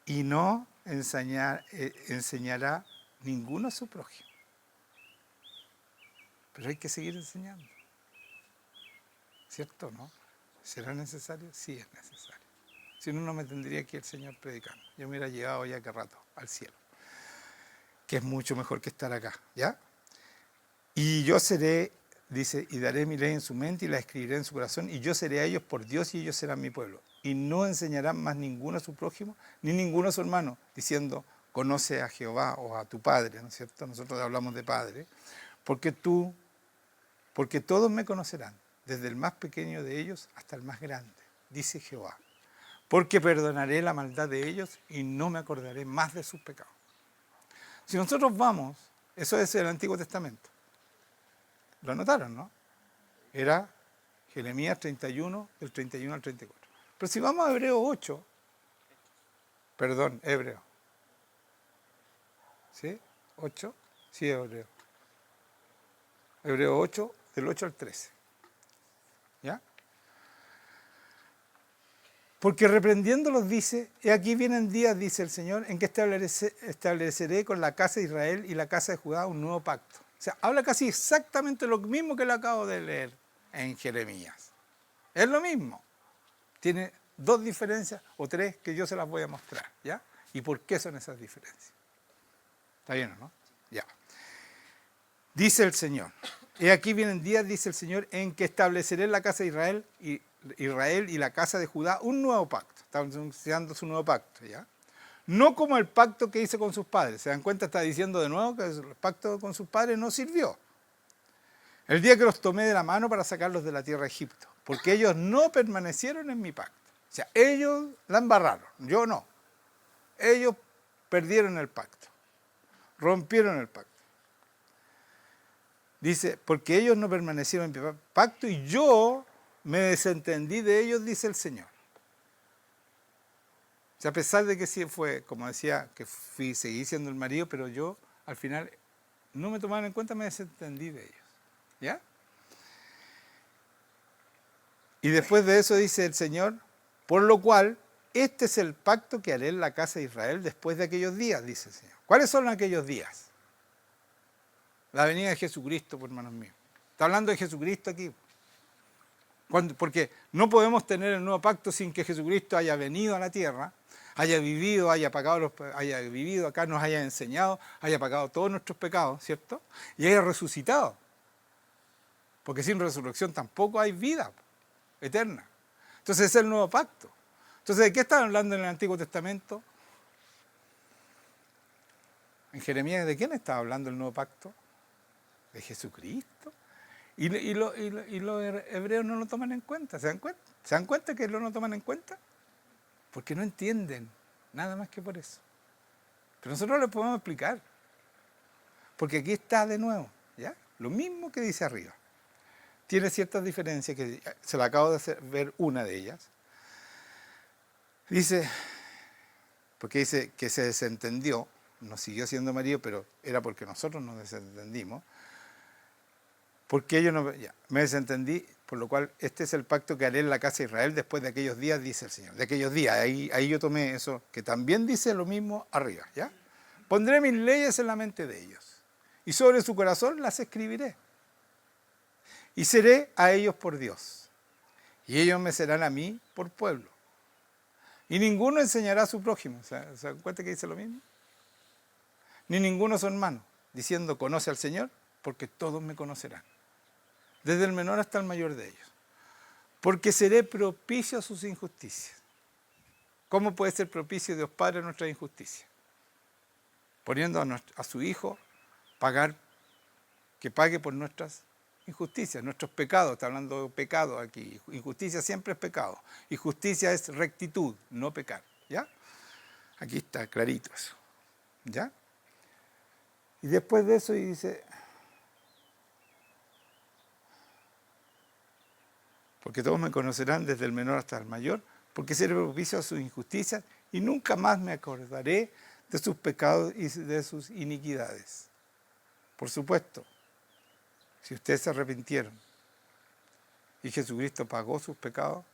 y no enseñará ninguno a su prójimo. Pero hay que seguir enseñando. ¿Cierto o no? ¿Será necesario? Sí es necesario. Si no, no me tendría aquí el Señor predicando. Yo me hubiera llevado ya que rato al cielo. Que es mucho mejor que estar acá. ¿Ya? Y yo seré, dice, y daré mi ley en su mente y la escribiré en su corazón, y yo seré a ellos por Dios y ellos serán mi pueblo. Y no enseñarán más ninguno a su prójimo, ni ninguno a su hermano, diciendo, conoce a Jehová o a tu Padre, ¿no es cierto? Nosotros hablamos de Padre. Porque todos me conocerán, desde el más pequeño de ellos hasta el más grande, dice Jehová. Porque perdonaré la maldad de ellos y no me acordaré más de sus pecados. Si nosotros vamos, eso es el Antiguo Testamento. Lo anotaron, ¿no? Era Jeremías 31, del 31 al 34. Pero si vamos a Hebreo 8, Hebreo. ¿Sí? 8, sí, Hebreo. Hebreo 8, del 8 al 13. ¿Ya? Porque reprendiéndolos dice, he aquí vienen días, dice el Señor, en que estableceré con la casa de Israel y la casa de Judá un nuevo pacto. O sea, habla casi exactamente lo mismo que le acabo de leer en Jeremías. Es lo mismo. Tiene dos diferencias o tres que yo se las voy a mostrar, ¿ya? ¿Y por qué son esas diferencias? ¿Está bien o no? Ya. Dice el Señor, he aquí vienen días, dice el Señor, en que estableceré en la casa de Israel y la casa de Judá un nuevo pacto. Está anunciando su nuevo pacto, ¿ya? No como el pacto que hice con sus padres. ¿Se dan cuenta? Está diciendo de nuevo que el pacto con sus padres no sirvió. El día que los tomé de la mano para sacarlos de la tierra de Egipto. Porque ellos no permanecieron en mi pacto. O sea, ellos la embarraron, yo no. Ellos perdieron el pacto. Rompieron el pacto. Dice, porque ellos no permanecieron en mi pacto y yo me desentendí de ellos, dice el Señor. O sea, a pesar de que sí fue, como decía, que seguí siendo el marido, pero yo al final no me tomaron en cuenta, me desentendí de ellos. ¿Ya? Y después de eso dice el Señor, por lo cual, este es el pacto que haré en la casa de Israel después de aquellos días, dice el Señor. ¿Cuáles son aquellos días? La venida de Jesucristo, por hermanos míos. Está hablando de Jesucristo aquí. Porque no podemos tener el nuevo pacto sin que Jesucristo haya venido a la tierra, haya vivido, haya vivido acá, nos haya enseñado, haya pagado todos nuestros pecados, ¿cierto? Y haya resucitado. Porque sin resurrección tampoco hay vida eterna. Entonces ese es el nuevo pacto. Entonces, ¿de qué están hablando en el Antiguo Testamento? En Jeremías, ¿de quién estaba hablando el nuevo pacto? De Jesucristo. Y los hebreos no lo toman en cuenta. ¿Se dan cuenta? ¿Se dan cuenta que no lo toman en cuenta? Porque no entienden, nada más que por eso. Pero nosotros lo podemos explicar. Porque aquí está de nuevo, ¿ya? Lo mismo que dice arriba. Tiene ciertas diferencias, que se la acabo de ver una de ellas. Dice, porque dice que se desentendió, nos siguió siendo marido, pero era porque nosotros nos desentendimos. Porque ellos no, ya, me desentendí, por lo cual este es el pacto que haré en la casa de Israel después de aquellos días, dice el Señor. De aquellos días, ahí yo tomé eso, que también dice lo mismo arriba, ¿ya? Pondré mis leyes en la mente de ellos, y sobre su corazón las escribiré. Y seré a ellos por Dios, y ellos me serán a mí por pueblo. Y ninguno enseñará a su prójimo. ¿Se dan cuenta que dice lo mismo? Ni ninguno su hermano, diciendo, conoce al Señor, porque todos me conocerán. Desde el menor hasta el mayor de ellos. Porque seré propicio a sus injusticias. ¿Cómo puede ser propicio Dios Padre a nuestras injusticias? Poniendo a su Hijo que pague por nuestras injusticias, nuestros pecados. Está hablando de pecado aquí. Injusticia siempre es pecado. Y justicia es rectitud, no pecar. ¿Ya? Aquí está clarito eso. ¿Ya? Y después de eso dice, porque todos me conocerán desde el menor hasta el mayor, porque seré propicio a sus injusticias y nunca más me acordaré de sus pecados y de sus iniquidades. Por supuesto, si ustedes se arrepintieron y Jesucristo pagó sus pecados,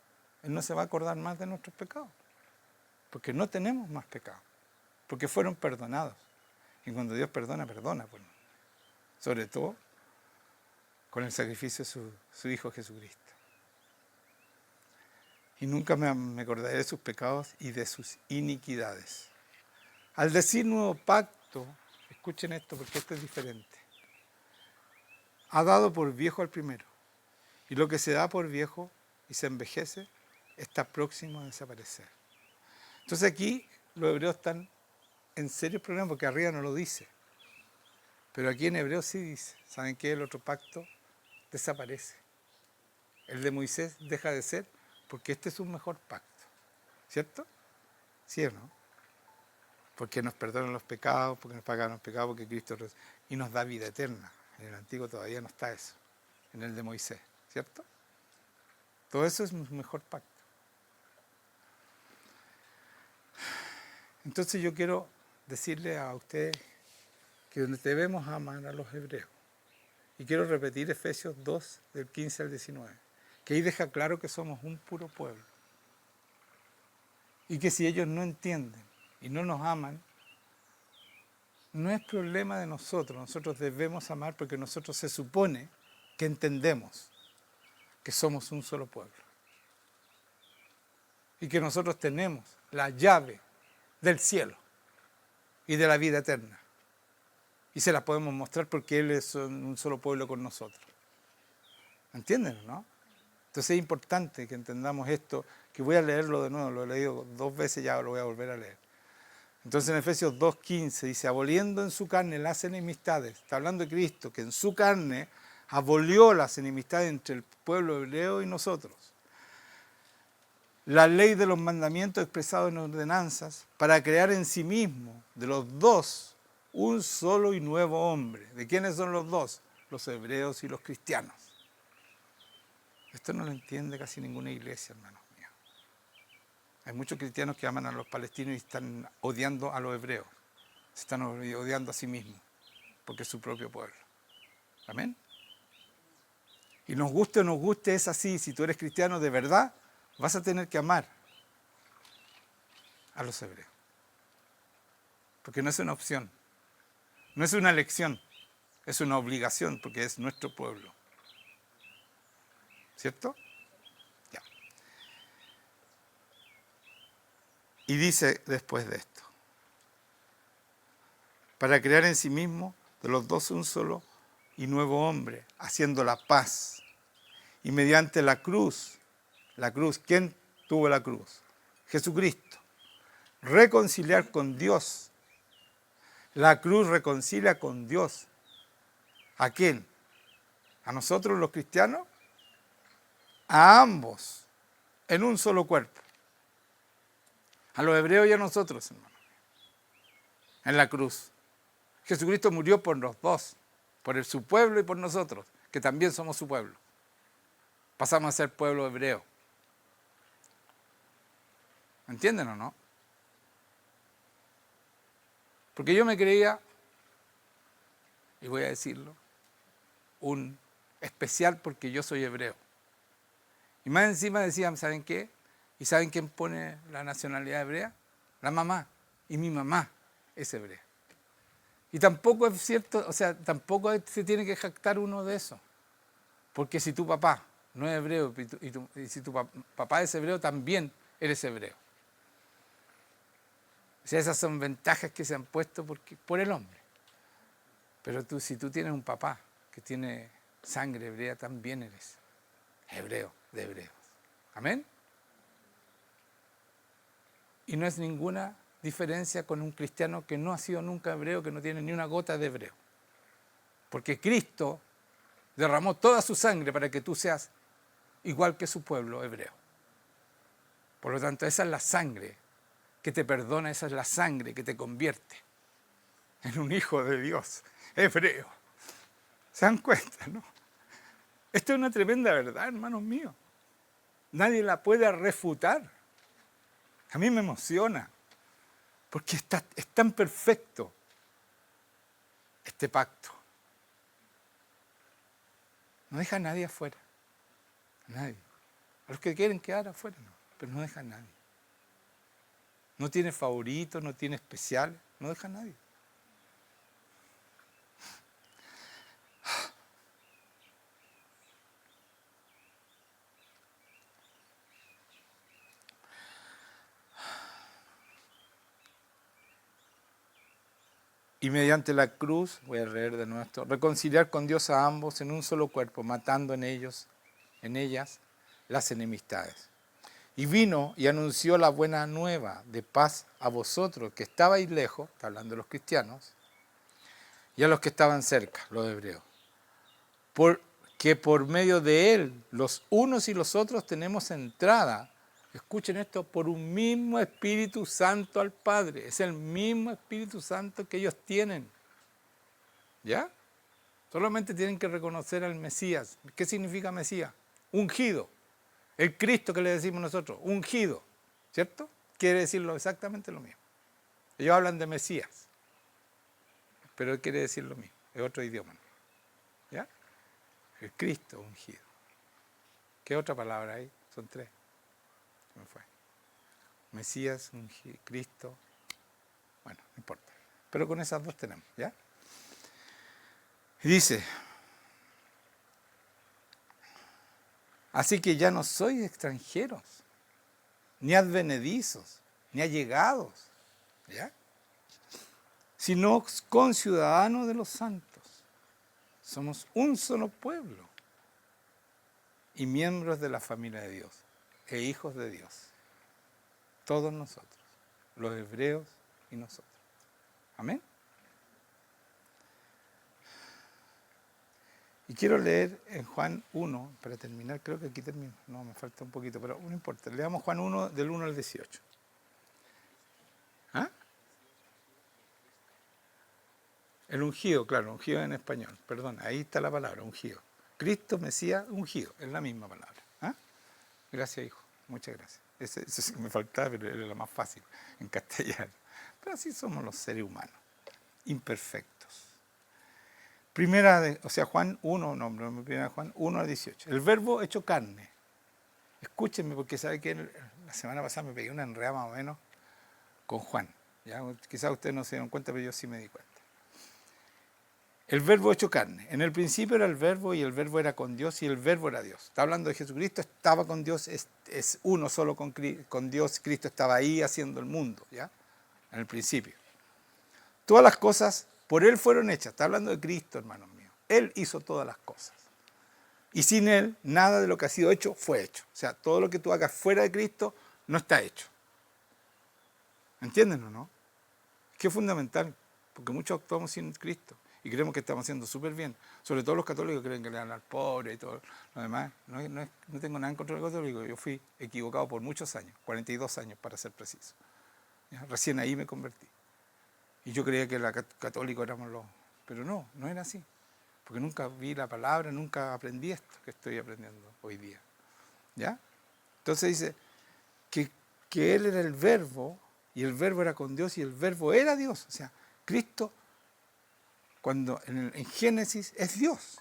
Él no se va a acordar más de nuestros pecados, porque no tenemos más pecados, porque fueron perdonados. Y cuando Dios perdona, perdona. Pues, sobre todo con el sacrificio de su Hijo Jesucristo. Y nunca me acordaré de sus pecados y de sus iniquidades. Al decir nuevo pacto, escuchen esto porque esto es diferente. Ha dado por viejo al primero. Y lo que se da por viejo y se envejece está próximo a desaparecer. Entonces aquí los hebreos están en serios problemas porque arriba no lo dice. Pero aquí en hebreo sí dice. ¿Saben qué? El otro pacto desaparece. El de Moisés deja de ser porque este es un mejor pacto. ¿Cierto? ¿Sí o no? Porque nos perdonan los pecados, porque nos pagaron los pecados, porque Cristo y nos da vida eterna. En el antiguo todavía no está eso. En el de Moisés. ¿Cierto? Todo eso es un mejor pacto. Entonces yo quiero decirle a ustedes que debemos amar a los hebreos. Y quiero repetir Efesios 2, del 15 al 19, que ahí deja claro que somos un puro pueblo. Y que si ellos no entienden y no nos aman, no es problema de nosotros. Nosotros debemos amar porque nosotros se supone que entendemos que somos un solo pueblo. Y que nosotros tenemos la llave del cielo y de la vida eterna. Y se la podemos mostrar porque Él es un solo pueblo con nosotros. ¿Entienden, no? Entonces es importante que entendamos esto, que voy a leerlo de nuevo, lo he leído 2 veces, ya lo voy a volver a leer. Entonces en Efesios 2:15 dice, aboliendo en su carne las enemistades. Está hablando de Cristo, que en su carne abolió las enemistades entre el pueblo hebreo y nosotros. La ley de los mandamientos expresados en ordenanzas para crear en sí mismo de los dos un solo y nuevo hombre. ¿De quiénes son los dos? Los hebreos y los cristianos. Esto no lo entiende casi ninguna iglesia, hermanos míos. Hay muchos cristianos que aman a los palestinos y están odiando a los hebreos. Se están odiando a sí mismos, porque es su propio pueblo. ¿Amén? Y nos guste o nos guste, es así. Si tú eres cristiano de verdad, vas a tener que amar a los hebreos. Porque no es una opción. No es una elección. Es una obligación, porque es nuestro pueblo. ¿Cierto? Ya. Y dice después de esto, para crear en sí mismo de los dos un solo y nuevo hombre, haciendo la paz. Y mediante la cruz, ¿quién tuvo la cruz? Jesucristo. Reconciliar con Dios. La cruz reconcilia con Dios. ¿A quién? ¿A nosotros los cristianos? A ambos, en un solo cuerpo. A los hebreos y a nosotros, hermano. En la cruz. Jesucristo murió por los dos, por su pueblo y por nosotros, que también somos su pueblo. Pasamos a ser pueblo hebreo. ¿Entienden o no? Porque yo me creía, y voy a decirlo, un especial porque yo soy hebreo. Y más encima decían, ¿saben qué? ¿Y saben quién pone la nacionalidad hebrea? La mamá. Y mi mamá es hebrea. Y tampoco es cierto, o sea, tampoco se tiene que jactar uno de eso. Porque si tu papá no es hebreo y si tu papá es hebreo, también eres hebreo. O sea, esas son ventajas que se han puesto por el hombre. Pero si tú tienes un papá que tiene sangre hebrea, también eres hebreo de hebreos. ¿Amén? Y no es ninguna diferencia con un cristiano que no ha sido nunca hebreo, que no tiene ni una gota de hebreo. Porque Cristo derramó toda su sangre para que tú seas igual que su pueblo hebreo. Por lo tanto, esa es la sangre que te perdona, esa es la sangre que te convierte en un hijo de Dios hebreo. ¿Se dan cuenta, no? Esto es una tremenda verdad, hermanos míos. Nadie la puede refutar. A mí me emociona, porque es tan perfecto este pacto. No deja a nadie afuera. A nadie. A los que quieren quedar afuera, no. Pero no deja a nadie. No tiene favorito, no tiene especial, no deja a nadie. Y mediante la cruz, voy a leer de nuevo esto, reconciliar con Dios a ambos en un solo cuerpo, matando en ellas, las enemistades. Y vino y anunció la buena nueva de paz a vosotros que estabais lejos, está hablando de los cristianos, y a los que estaban cerca, los hebreos. Porque por medio de él, los unos y los otros tenemos entrada, escuchen esto, por un mismo Espíritu Santo al Padre. Es el mismo Espíritu Santo que ellos tienen. ¿Ya? Solamente tienen que reconocer al Mesías. ¿Qué significa Mesías? Ungido. El Cristo que le decimos nosotros, ungido. ¿Cierto? Quiere decirlo exactamente lo mismo. Ellos hablan de Mesías, pero quiere decir lo mismo. Es otro idioma. ¿Ya? El Cristo ungido. ¿Qué otra palabra hay? Son tres. ¿Cómo fue? Mesías, ungido, Cristo. Bueno, no importa. Pero con esas dos tenemos, ¿ya? Y dice, así que ya no sois extranjeros, ni advenedizos, ni allegados, ¿ya? Sino conciudadanos de los santos. Somos un solo pueblo y miembros de la familia de Dios e hijos de Dios. Todos nosotros, los hebreos y nosotros. Amén. Y quiero leer en Juan 1, para terminar, creo que aquí termino. No, me falta un poquito, pero no importa. Leamos Juan 1, del 1 al 18. ¿Ah? El ungido, claro, ungido en español. Perdón, ahí está la palabra, ungido. Cristo, Mesías, ungido, es la misma palabra. ¿Ah? Gracias, hijo. Muchas gracias. Eso sí que me faltaba, pero era lo más fácil en castellano. Pero así somos los seres humanos, imperfectos. Juan 1, primera Juan 1 al 18. El verbo hecho carne. Escúchenme, porque sabe que la semana pasada me pegué una enredada más o menos con Juan. ¿Ya? Quizás ustedes no se dieron cuenta, pero yo sí me di cuenta. El verbo hecho carne. En el principio era el verbo y el verbo era con Dios y el verbo era Dios. Está hablando de Jesucristo, estaba con Dios, es uno solo con Dios. Cristo estaba ahí haciendo el mundo, ¿ya? En el principio. Todas las cosas por Él fueron hechas. Está hablando de Cristo, hermanos míos. Él hizo todas las cosas. Y sin Él, nada de lo que ha sido hecho fue hecho. O sea, todo lo que tú hagas fuera de Cristo no está hecho. ¿Entienden o no? Es que es fundamental, porque muchos actuamos sin Cristo y creemos que estamos haciendo súper bien. Sobre todo los católicos creen que le dan al pobre y todo lo demás. No tengo nada en contra de los católicos. Yo fui equivocado por muchos años, 42 años para ser preciso. ¿ya? Recién ahí me convertí. Y yo creía que los católicos éramos los... Pero no, no era así. Porque nunca vi la palabra, nunca aprendí esto que estoy aprendiendo hoy día. ¿Ya? Entonces dice que Él era el Verbo, y el Verbo era con Dios, y el Verbo era Dios. O sea, Cristo, cuando en Génesis, es Dios.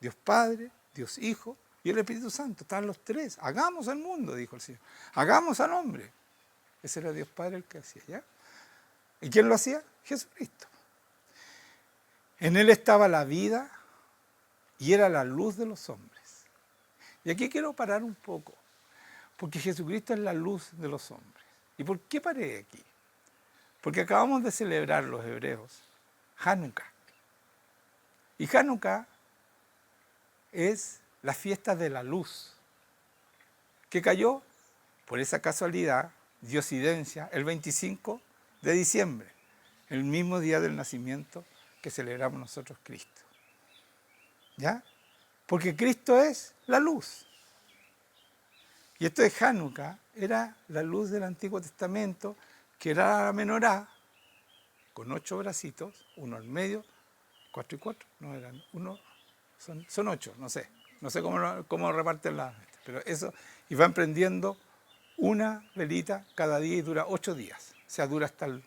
Dios Padre, Dios Hijo y el Espíritu Santo. Están los tres. Hagamos al mundo, dijo el Señor. Hagamos al hombre. Ese era Dios Padre el que hacía, ¿ya? ¿Y quién lo hacía? Jesucristo. En Él estaba la vida y era la luz de los hombres. Y aquí quiero parar un poco, porque Jesucristo es la luz de los hombres. ¿Y por qué paré aquí? Porque acabamos de celebrar los hebreos Hanukkah. Y Hanukkah es la fiesta de la luz, que cayó, por esa casualidad, diosidencia, el 25 de diciembre, el mismo día del nacimiento que celebramos nosotros Cristo. ¿Ya? Porque Cristo es la luz. Y esto de Hanukkah era la luz del Antiguo Testamento, que era la menorá, con 8 bracitos, uno al medio, 4 y 4, no eran uno, son 8, no sé cómo reparten las, pero eso, y van prendiendo una velita cada día y dura 8 días, o sea, duró hasta el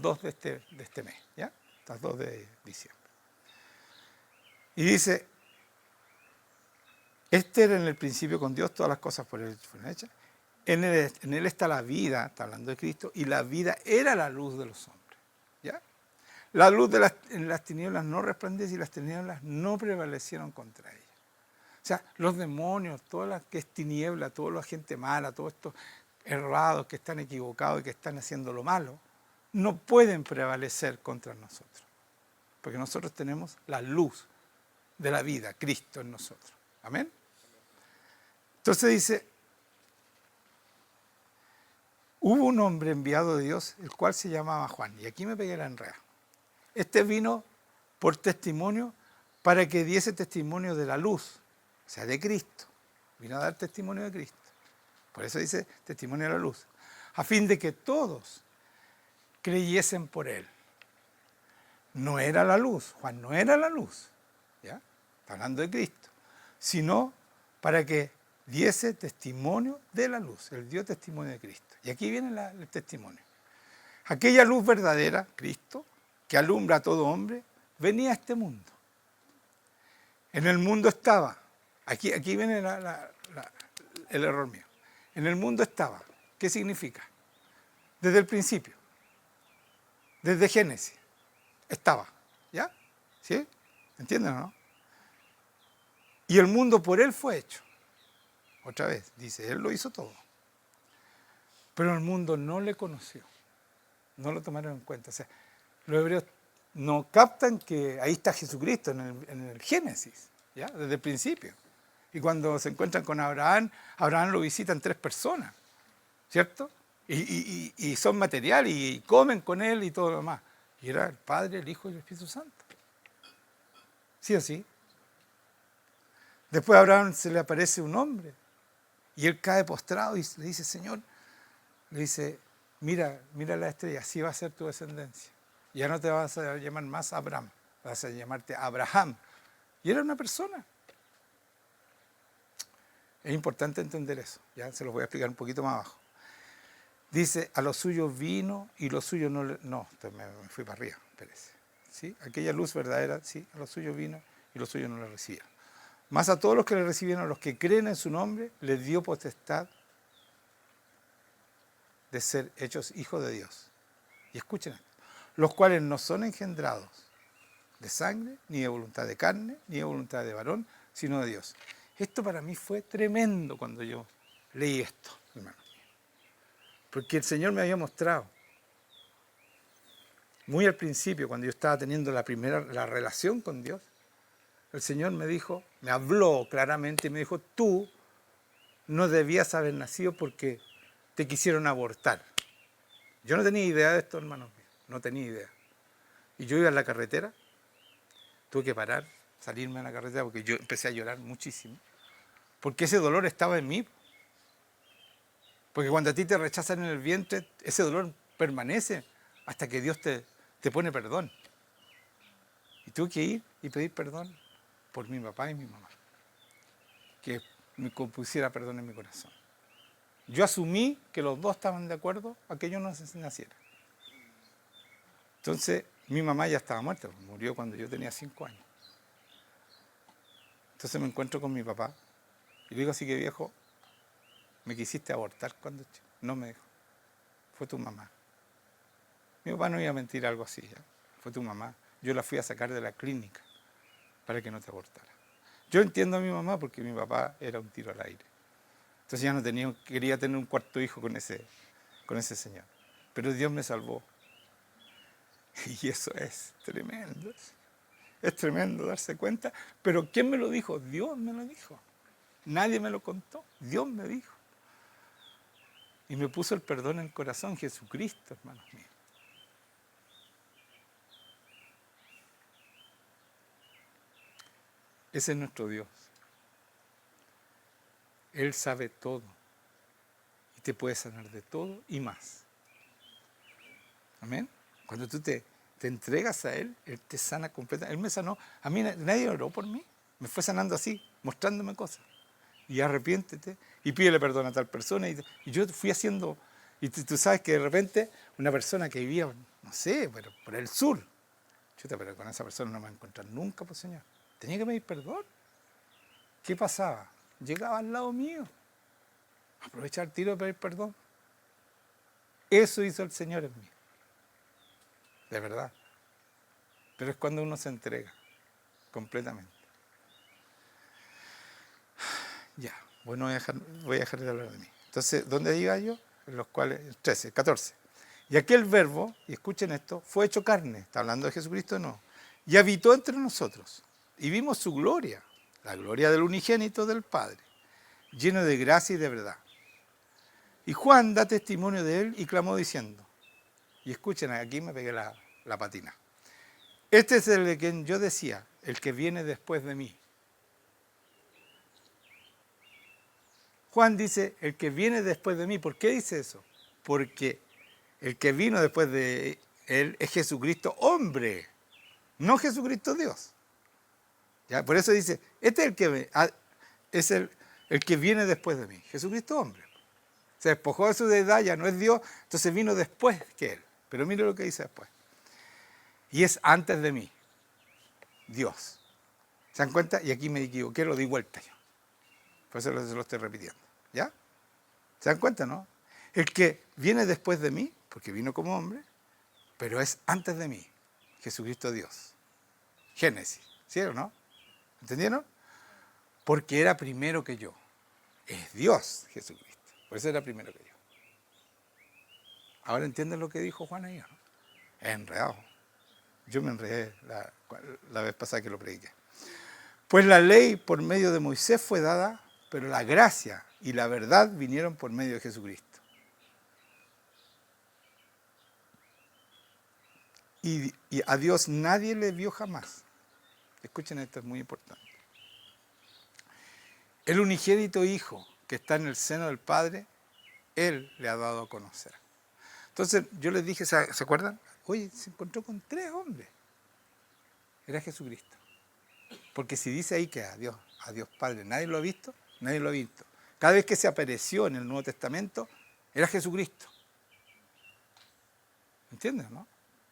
2 de este mes, ¿ya? Hasta el 2 de diciembre. Y dice, este era en el principio con Dios, todas las cosas por Él fueron hechas. En él está la vida, está hablando de Cristo, y la vida era la luz de los hombres. ¿Ya? La luz en las tinieblas no resplandece y las tinieblas no prevalecieron contra ella. O sea, los demonios, toda la que es tiniebla, toda la gente mala, todos estos errados que están equivocados y que están haciendo lo malo, no pueden prevalecer contra nosotros. Porque nosotros tenemos la luz de la vida, Cristo en nosotros. Amén. Entonces dice, hubo un hombre enviado de Dios, el cual se llamaba Juan. Y aquí me pegué la enreda. Este vino por testimonio para que diese testimonio de la luz, o sea, de Cristo. Vino a dar testimonio de Cristo. Por eso dice testimonio de la luz. A fin de que todos creyesen por él. No era la luz, Juan no era la luz, ¿ya? Está hablando de Cristo. Sino para que diese testimonio de la luz. Él dio testimonio de Cristo. Y aquí viene el testimonio. Aquella luz verdadera, Cristo, que alumbra a todo hombre, venía a este mundo. En el mundo estaba. Aquí viene el error mío. En el mundo estaba. ¿Qué significa? Desde el principio. Desde Génesis. Estaba. ¿Ya? ¿Sí? ¿Entienden o no? Y el mundo por él fue hecho. Otra vez, dice, él lo hizo todo. Pero el mundo no le conoció. No lo tomaron en cuenta. O sea, los hebreos no captan que ahí está Jesucristo en el Génesis, ¿ya? Desde el principio. Y cuando se encuentran con Abraham, Abraham lo visitan 3 personas, ¿cierto? Y son material y comen con él y todo lo demás. Y era el Padre, el Hijo y el Espíritu Santo. ¿Sí o sí? Después a Abraham se le aparece un hombre y él cae postrado y le dice, Señor, le dice, mira la estrella, así va a ser tu descendencia. Ya no te vas a llamar más Abraham, vas a llamarte Abraham. Y era una persona. Es importante entender eso, ya se los voy a explicar un poquito más abajo. Dice, a los suyos vino y los suyos no le... No, me fui para arriba, espérese. ¿Sí? Aquella luz verdadera, sí, a los suyos vino y los suyos no le recibieron. Más a todos los que le recibieron, a los que creen en su nombre, les dio potestad de ser hechos hijos de Dios. Y escuchen esto, los cuales no son engendrados de sangre, ni de voluntad de carne, ni de voluntad de varón, sino de Dios. Esto para mí fue tremendo cuando yo leí esto, hermano. Porque el Señor me había mostrado, muy al principio, cuando yo estaba teniendo la relación con Dios, el Señor me dijo, me habló claramente y me dijo, tú no debías haber nacido porque te quisieron abortar. Yo no tenía idea de esto, hermanos míos, no tenía idea. Y yo iba en la carretera, tuve que parar, salirme a la carretera porque yo empecé a llorar muchísimo, porque ese dolor estaba en mí. Porque cuando a ti te rechazan en el vientre, ese dolor permanece hasta que Dios te pone perdón. Y tuve que ir y pedir perdón por mi papá y mi mamá. Que me pusiera perdón en mi corazón. Yo asumí que los dos estaban de acuerdo a que yo no naciera. Entonces, mi mamá ya estaba muerta, murió cuando yo tenía 5 años. Entonces me encuentro con mi papá y le digo así que viejo, me quisiste abortar cuando chico. No me dijo, fue tu mamá. Mi papá no iba a mentir algo así, ¿ya? Fue tu mamá. Yo la fui a sacar de la clínica para que no te abortara. Yo entiendo a mi mamá porque mi papá era un tiro al aire. Entonces ya no quería tener un cuarto hijo con ese señor. Pero Dios me salvó. Y eso es tremendo. Es tremendo darse cuenta. Pero ¿quién me lo dijo? Dios me lo dijo. Nadie me lo contó. Dios me dijo. Y me puso el perdón en el corazón, Jesucristo, hermanos míos. Ese es nuestro Dios. Él sabe todo. Y te puede sanar de todo y más. Amén. Cuando tú te entregas a Él, Él te sana completamente. Él me sanó. A mí nadie oró por mí. Me fue sanando así, mostrándome cosas. Y arrepiéntete y pídele perdón a tal persona. Y yo fui haciendo... Y tú sabes que de repente una persona que vivía, no sé, pero por el sur. Chuta, pero con esa persona no me voy a encontrar nunca, pues Señor. Tenía que pedir perdón. ¿Qué pasaba? Llegaba al lado mío. Aprovechar el tiro de pedir perdón. Eso hizo el Señor en mí. De verdad. Pero es cuando uno se entrega completamente. Ya, bueno, voy a dejar de hablar de mí. Entonces, ¿dónde iba yo? En los cuales, 13, 14. Y aquel verbo, y escuchen esto, fue hecho carne. ¿Está hablando de Jesucristo? No. Y habitó entre nosotros. Y vimos su gloria, la gloria del unigénito del Padre, lleno de gracia y de verdad. Y Juan da testimonio de él y clamó diciendo, y escuchen, aquí me pegué la patina. Este es el de quien yo decía, el que viene después de mí. Juan dice, el que viene después de mí. ¿Por qué dice eso? Porque el que vino después de él es Jesucristo hombre, no Jesucristo Dios. ¿Ya? Por eso dice, este es el que viene después de mí, Jesucristo hombre. Se despojó de su deidad, ya no es Dios, entonces vino después que él. Pero mire lo que dice después. Y es antes de mí, Dios. ¿Se dan cuenta? Y aquí me equivoqué, lo di vuelta yo. Por eso se lo estoy repitiendo. ¿Ya? ¿Se dan cuenta, no? El que viene después de mí, porque vino como hombre, pero es antes de mí, Jesucristo Dios. Génesis, ¿sí o no? ¿Entendieron? Porque era primero que yo. Es Dios, Jesucristo. Por eso era primero que yo. Ahora entienden lo que dijo Juan ahí, ¿no? Es enredado. Yo me enredé la vez pasada que lo prediqué. Pues la ley por medio de Moisés fue dada, pero la gracia y la verdad vinieron por medio de Jesucristo. Y a Dios nadie le vio jamás. Escuchen esto, es muy importante. El unigénito Hijo que está en el seno del Padre, Él le ha dado a conocer. Entonces yo les dije, ¿se acuerdan? Oye, se encontró con 3 hombres. Era Jesucristo. Porque si dice ahí que a Dios Padre nadie lo ha visto, nadie lo ha visto. Cada vez que se apareció en el Nuevo Testamento, era Jesucristo. ¿Entiendes, no?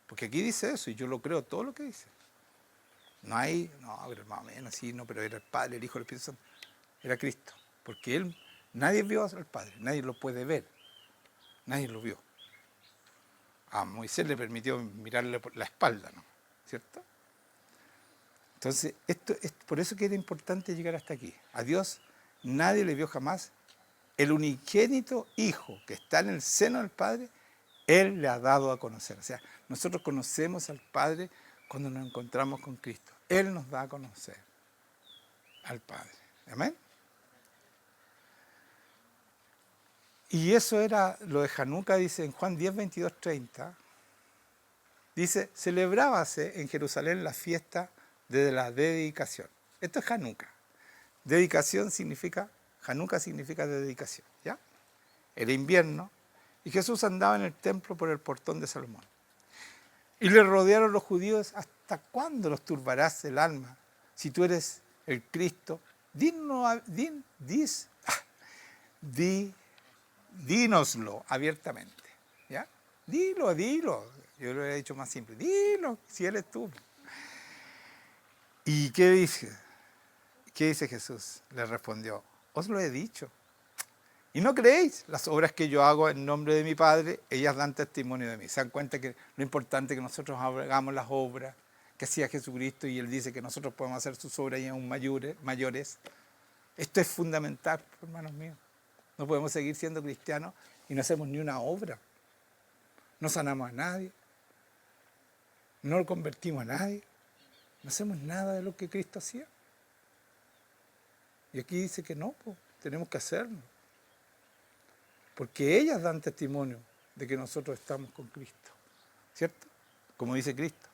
Porque aquí dice eso y yo lo creo todo lo que dice. No hay, no, pero más o menos, sí, no, pero era el Padre, el Hijo, el Espíritu Santo. Era Cristo. Porque Él, nadie vio al Padre, nadie lo puede ver. Nadie lo vio. A Moisés le permitió mirarle por la espalda, ¿no? ¿Cierto? Entonces, esto es por eso que era importante llegar hasta aquí. A Dios nadie le vio jamás. El unigénito Hijo que está en el seno del Padre, Él le ha dado a conocer. O sea, nosotros conocemos al Padre cuando nos encontramos con Cristo. Él nos da a conocer al Padre. ¿Amén? Y eso era lo de Hanukkah, dice en Juan 10, 22, 30. Dice, celebrábase en Jerusalén la fiesta de la dedicación. Esto es Hanukkah. Dedicación significa, Hanukkah significa dedicación, ¿ya? era invierno, y Jesús andaba en el templo por el portón de Salomón. Y le rodearon los judíos: ¿hasta cuándo nos turbarás el alma? Si tú eres el Cristo, dínoslo abiertamente. ¿Ya? Dilo. Yo lo he dicho más simple. Dilo, si eres tú. ¿Y qué dice? ¿Qué dice Jesús? Le respondió: os lo he dicho. ¿Y no creéis? Las obras que yo hago en nombre de mi Padre, ellas dan testimonio de mí. ¿Se dan cuenta que lo importante es que nosotros hagamos las obras que hacía Jesucristo, y Él dice que nosotros podemos hacer sus obras y aún mayores? Esto es fundamental, hermanos míos. No podemos seguir siendo cristianos y no hacemos ni una obra. No sanamos a nadie. No convertimos a nadie. No hacemos nada de lo que Cristo hacía. Y aquí dice que no, pues, tenemos que hacerlo. Porque ellas dan testimonio de que nosotros estamos con Cristo. ¿Cierto? Como dice Cristo.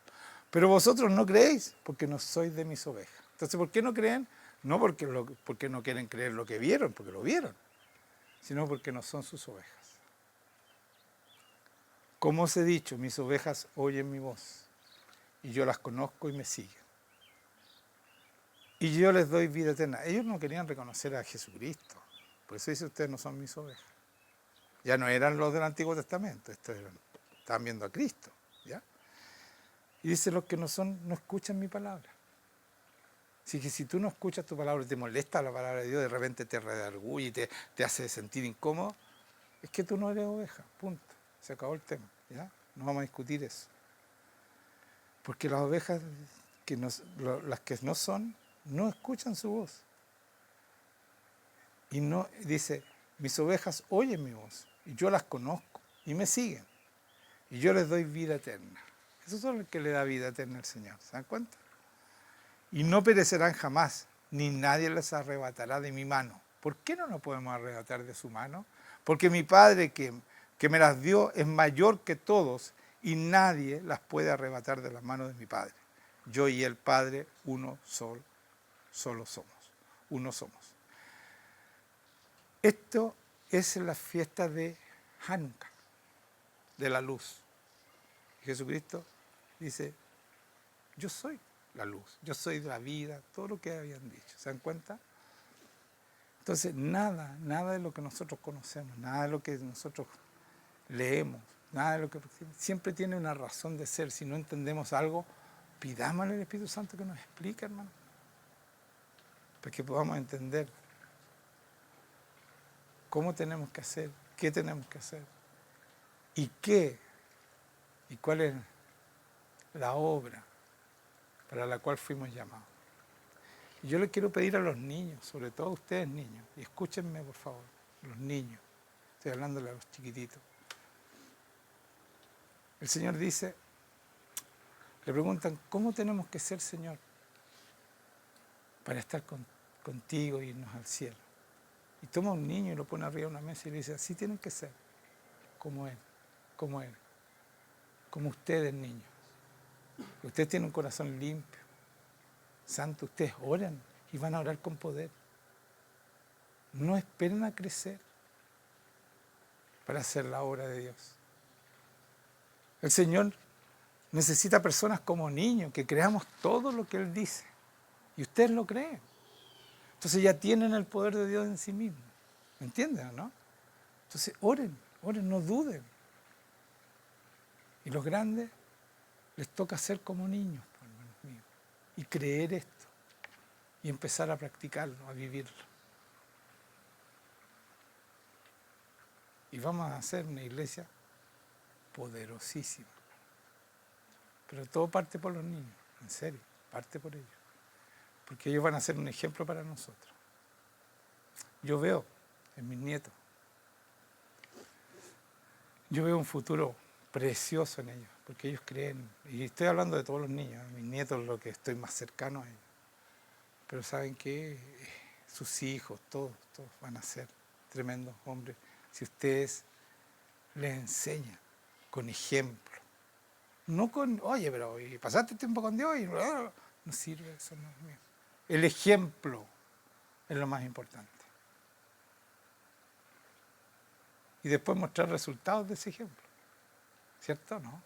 Pero vosotros no creéis porque no sois de mis ovejas. Entonces, ¿por qué no creen? No porque no quieren creer lo que vieron, porque lo vieron, sino porque no son sus ovejas. Como os he dicho, mis ovejas oyen mi voz, y yo las conozco y me siguen. Y yo les doy vida eterna. Ellos no querían reconocer a Jesucristo. Por eso dice: ustedes no son mis ovejas. Ya no eran los del Antiguo Testamento, estaban viendo a Cristo. ¿Ya? Y dice: los que no son, no escuchan mi palabra. Así que si tú no escuchas tu palabra, te molesta la palabra de Dios, de repente te redarguye y te hace sentir incómodo, es que tú no eres oveja, punto. Se acabó el tema, ¿ya? No vamos a discutir eso. Porque las ovejas, las que no son, no escuchan su voz. Y no, dice: mis ovejas oyen mi voz, y yo las conozco, y me siguen. Y yo les doy vida eterna. Eso es lo que le da vida eterna al Señor, ¿se dan cuenta? Y no perecerán jamás, ni nadie les arrebatará de mi mano. ¿Por qué no nos podemos arrebatar de su mano? Porque mi Padre que me las dio es mayor que todos, y nadie las puede arrebatar de las manos de mi Padre. Yo y el Padre, uno solo somos. Uno somos. Esto es la fiesta de Hanukkah, de la luz. Jesucristo dice: yo soy la luz, yo soy la vida, todo lo que habían dicho. ¿Se dan cuenta? Entonces, nada de lo que nosotros conocemos, nada de lo que nosotros leemos, nada de lo que siempre tiene una razón de ser. Si no entendemos algo, pidámosle al Espíritu Santo que nos explique, hermano, para que podamos entender cómo tenemos que hacer, qué tenemos que hacer, y cuál es la obra para la cual fuimos llamados. Y yo le quiero pedir a los niños, sobre todo a ustedes niños, y escúchenme por favor, los niños, estoy hablándole a los chiquititos. El Señor dice, le preguntan: ¿cómo tenemos que ser, Señor, para estar contigo y irnos al cielo? Y toma un niño y lo pone arriba de una mesa y le dice: así tienen que ser, como Él, como ustedes, niños. Ustedes tienen un corazón limpio, santo, ustedes oran y van a orar con poder. No esperen a crecer para hacer la obra de Dios. El Señor necesita personas como niños, que creamos todo lo que Él dice. Y ustedes lo creen. Entonces ya tienen el poder de Dios en sí mismos. ¿Me entienden o no? Entonces oren, no duden. Y los grandes les toca ser como niños, hermanos míos, y creer esto, y empezar a practicarlo, a vivirlo. Y vamos a hacer una iglesia poderosísima. Pero todo parte por los niños, en serio, parte por ellos. Porque ellos van a ser un ejemplo para nosotros. Yo veo en mis nietos, yo veo un futuro precioso en ellos, porque ellos creen, y estoy hablando de todos los niños, mis nietos, lo que estoy más cercano a ellos. Pero ¿saben qué? Sus hijos, todos van a ser tremendos hombres si ustedes les enseñan con ejemplo. No con, oye, pero pasaste tiempo con Dios y no sirve eso, no es mío. El ejemplo es lo más importante. y después mostrar resultados de ese ejemplo. ¿Cierto? ¿No?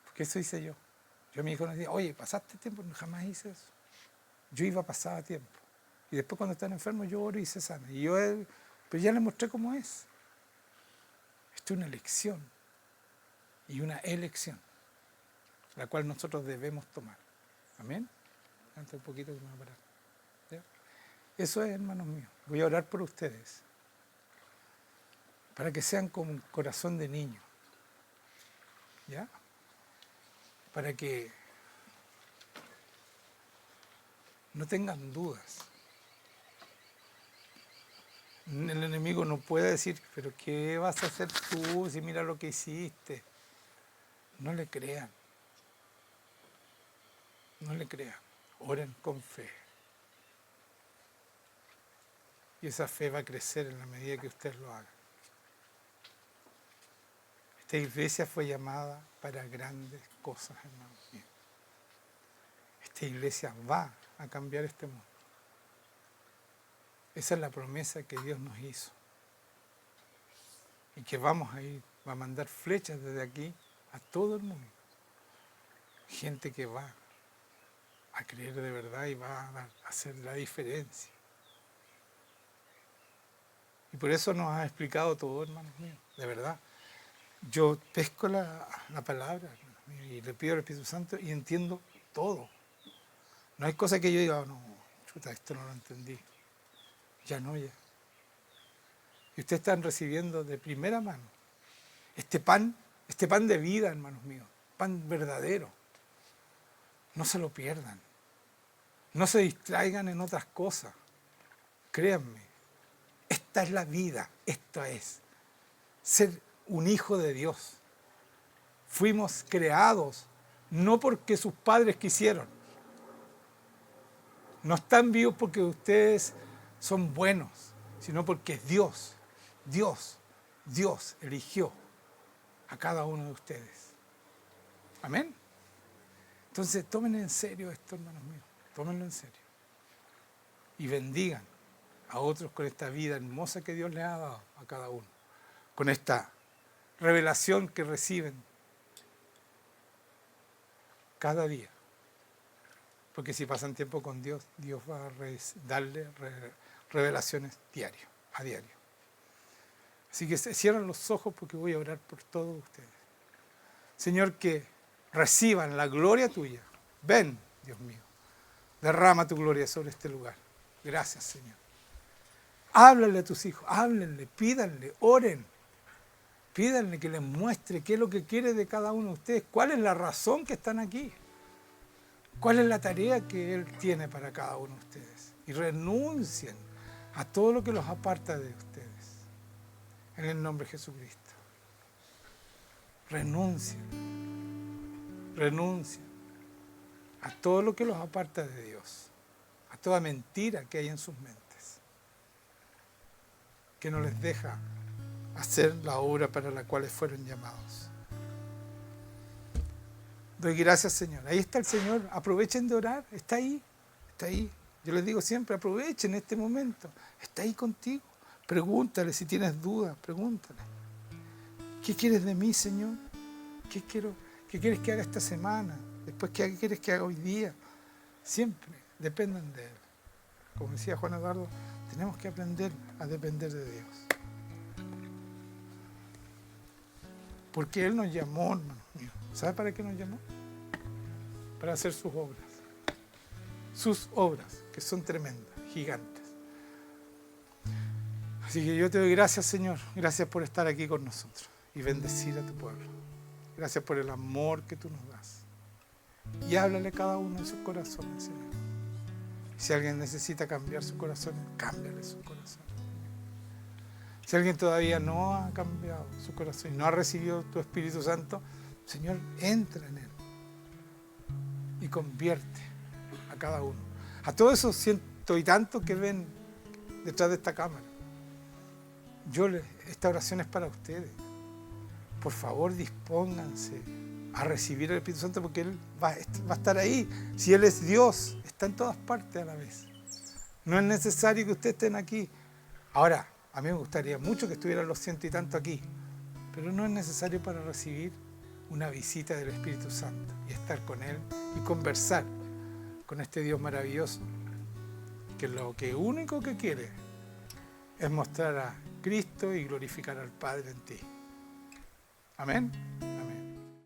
Porque eso hice yo. Yo a mi hijo le decía, oye, ¿pasaste tiempo? No, jamás hice eso. Yo iba pasaba tiempo. Y después cuando están enfermos yo oro y se sana. Y yo, pero ya le mostré cómo es. Esto es una lección y una elección, la cual nosotros debemos tomar. Amén. Antes un poquito que me va a parar. ¿Ya? Eso es, hermanos míos. Voy a orar por ustedes. Para que sean como un corazón de niño. ¿Ya? Para que no tengan dudas. El enemigo no puede decir, pero ¿qué vas a hacer tú si mira lo que hiciste? No le crean. No le crean. Oren con fe. Y esa fe va a crecer en la medida que usted lo haga. Esta iglesia fue llamada para grandes cosas, hermanos míos. Esta iglesia va a cambiar este mundo. Esa es la promesa que Dios nos hizo. Y que vamos a ir, va a mandar flechas desde aquí a todo el mundo. Gente que va a creer de verdad y va a hacer la diferencia. Y por eso nos ha explicado todo, hermanos míos, de verdad. Yo pesco la palabra, hermanos míos, y le pido al Espíritu Santo y entiendo todo. No hay cosa que yo diga, no, chuta, esto no lo entendí. Ya no, ya. Y ustedes están recibiendo de primera mano este pan de vida, hermanos míos, pan verdadero. No se lo pierdan. No se distraigan en otras cosas. Créanme, esta es la vida, esto es ser un hijo de Dios. Fuimos creados no porque sus padres quisieron. No están vivos porque ustedes son buenos, sino porque es Dios. Dios eligió a cada uno de ustedes. Amén. Entonces tomen en serio esto, hermanos míos. Tómenlo en serio. Y bendigan a otros con esta vida hermosa que Dios les ha dado a cada uno. Con esta revelación que reciben cada día. Porque si pasan tiempo con Dios, Dios va a darle revelaciones a diario. Así que cierren los ojos porque voy a orar por todos ustedes. Señor, que reciban la gloria tuya. Ven, Dios mío, derrama tu gloria sobre este lugar. Gracias, Señor. Háblale a tus hijos, háblenle, pídanle, oren. Pídanle que les muestre qué es lo que quiere de cada uno de ustedes, cuál es la razón que están aquí. ¿Cuál es la tarea que Él tiene para cada uno de ustedes? Y renuncien a todo lo que los aparta de ustedes. En el nombre de Jesucristo. Renuncien a todo lo que los aparta de Dios. A toda mentira que hay en sus mentes. Que no les deja hacer la obra para la cual fueron llamados. Doy gracias, Señor. Ahí está el Señor. Aprovechen de orar. Está ahí. Yo les digo siempre, aprovechen este momento. Está ahí contigo. Pregúntale si tienes dudas. Pregúntale. ¿Qué quieres de mí, Señor? ¿Qué quieres que haga esta semana? Después, ¿qué quieres que haga hoy día? Siempre dependan de Él. Como decía Juan Eduardo, tenemos que aprender a depender de Dios. Porque Él nos llamó, hermano mío. ¿Sabe para qué nos llamó? Para hacer sus obras. Sus obras, que son tremendas, gigantes. Así que yo te doy gracias, Señor. Gracias por estar aquí con nosotros y bendecir a tu pueblo. Gracias por el amor que tú nos das. Y háblale a cada uno de sus corazones, Señor. Si alguien necesita cambiar su corazón, cámbiale su corazón. Si alguien todavía no ha cambiado su corazón y no ha recibido tu Espíritu Santo, Señor, entra en él y convierte a cada uno. A todos esos cientos y tantos que ven detrás de esta cámara. Esta oración es para ustedes. Por favor, dispónganse a recibir el Espíritu Santo porque Él va a estar ahí. Si Él es Dios, está en todas partes a la vez. No es necesario que ustedes estén aquí. Ahora, A mí me gustaría mucho que estuvieran los 100 y tanto aquí, pero no es necesario para recibir una visita del Espíritu Santo y estar con Él y conversar con este Dios maravilloso, que lo único que quiere es mostrar a Cristo y glorificar al Padre en ti. Amén.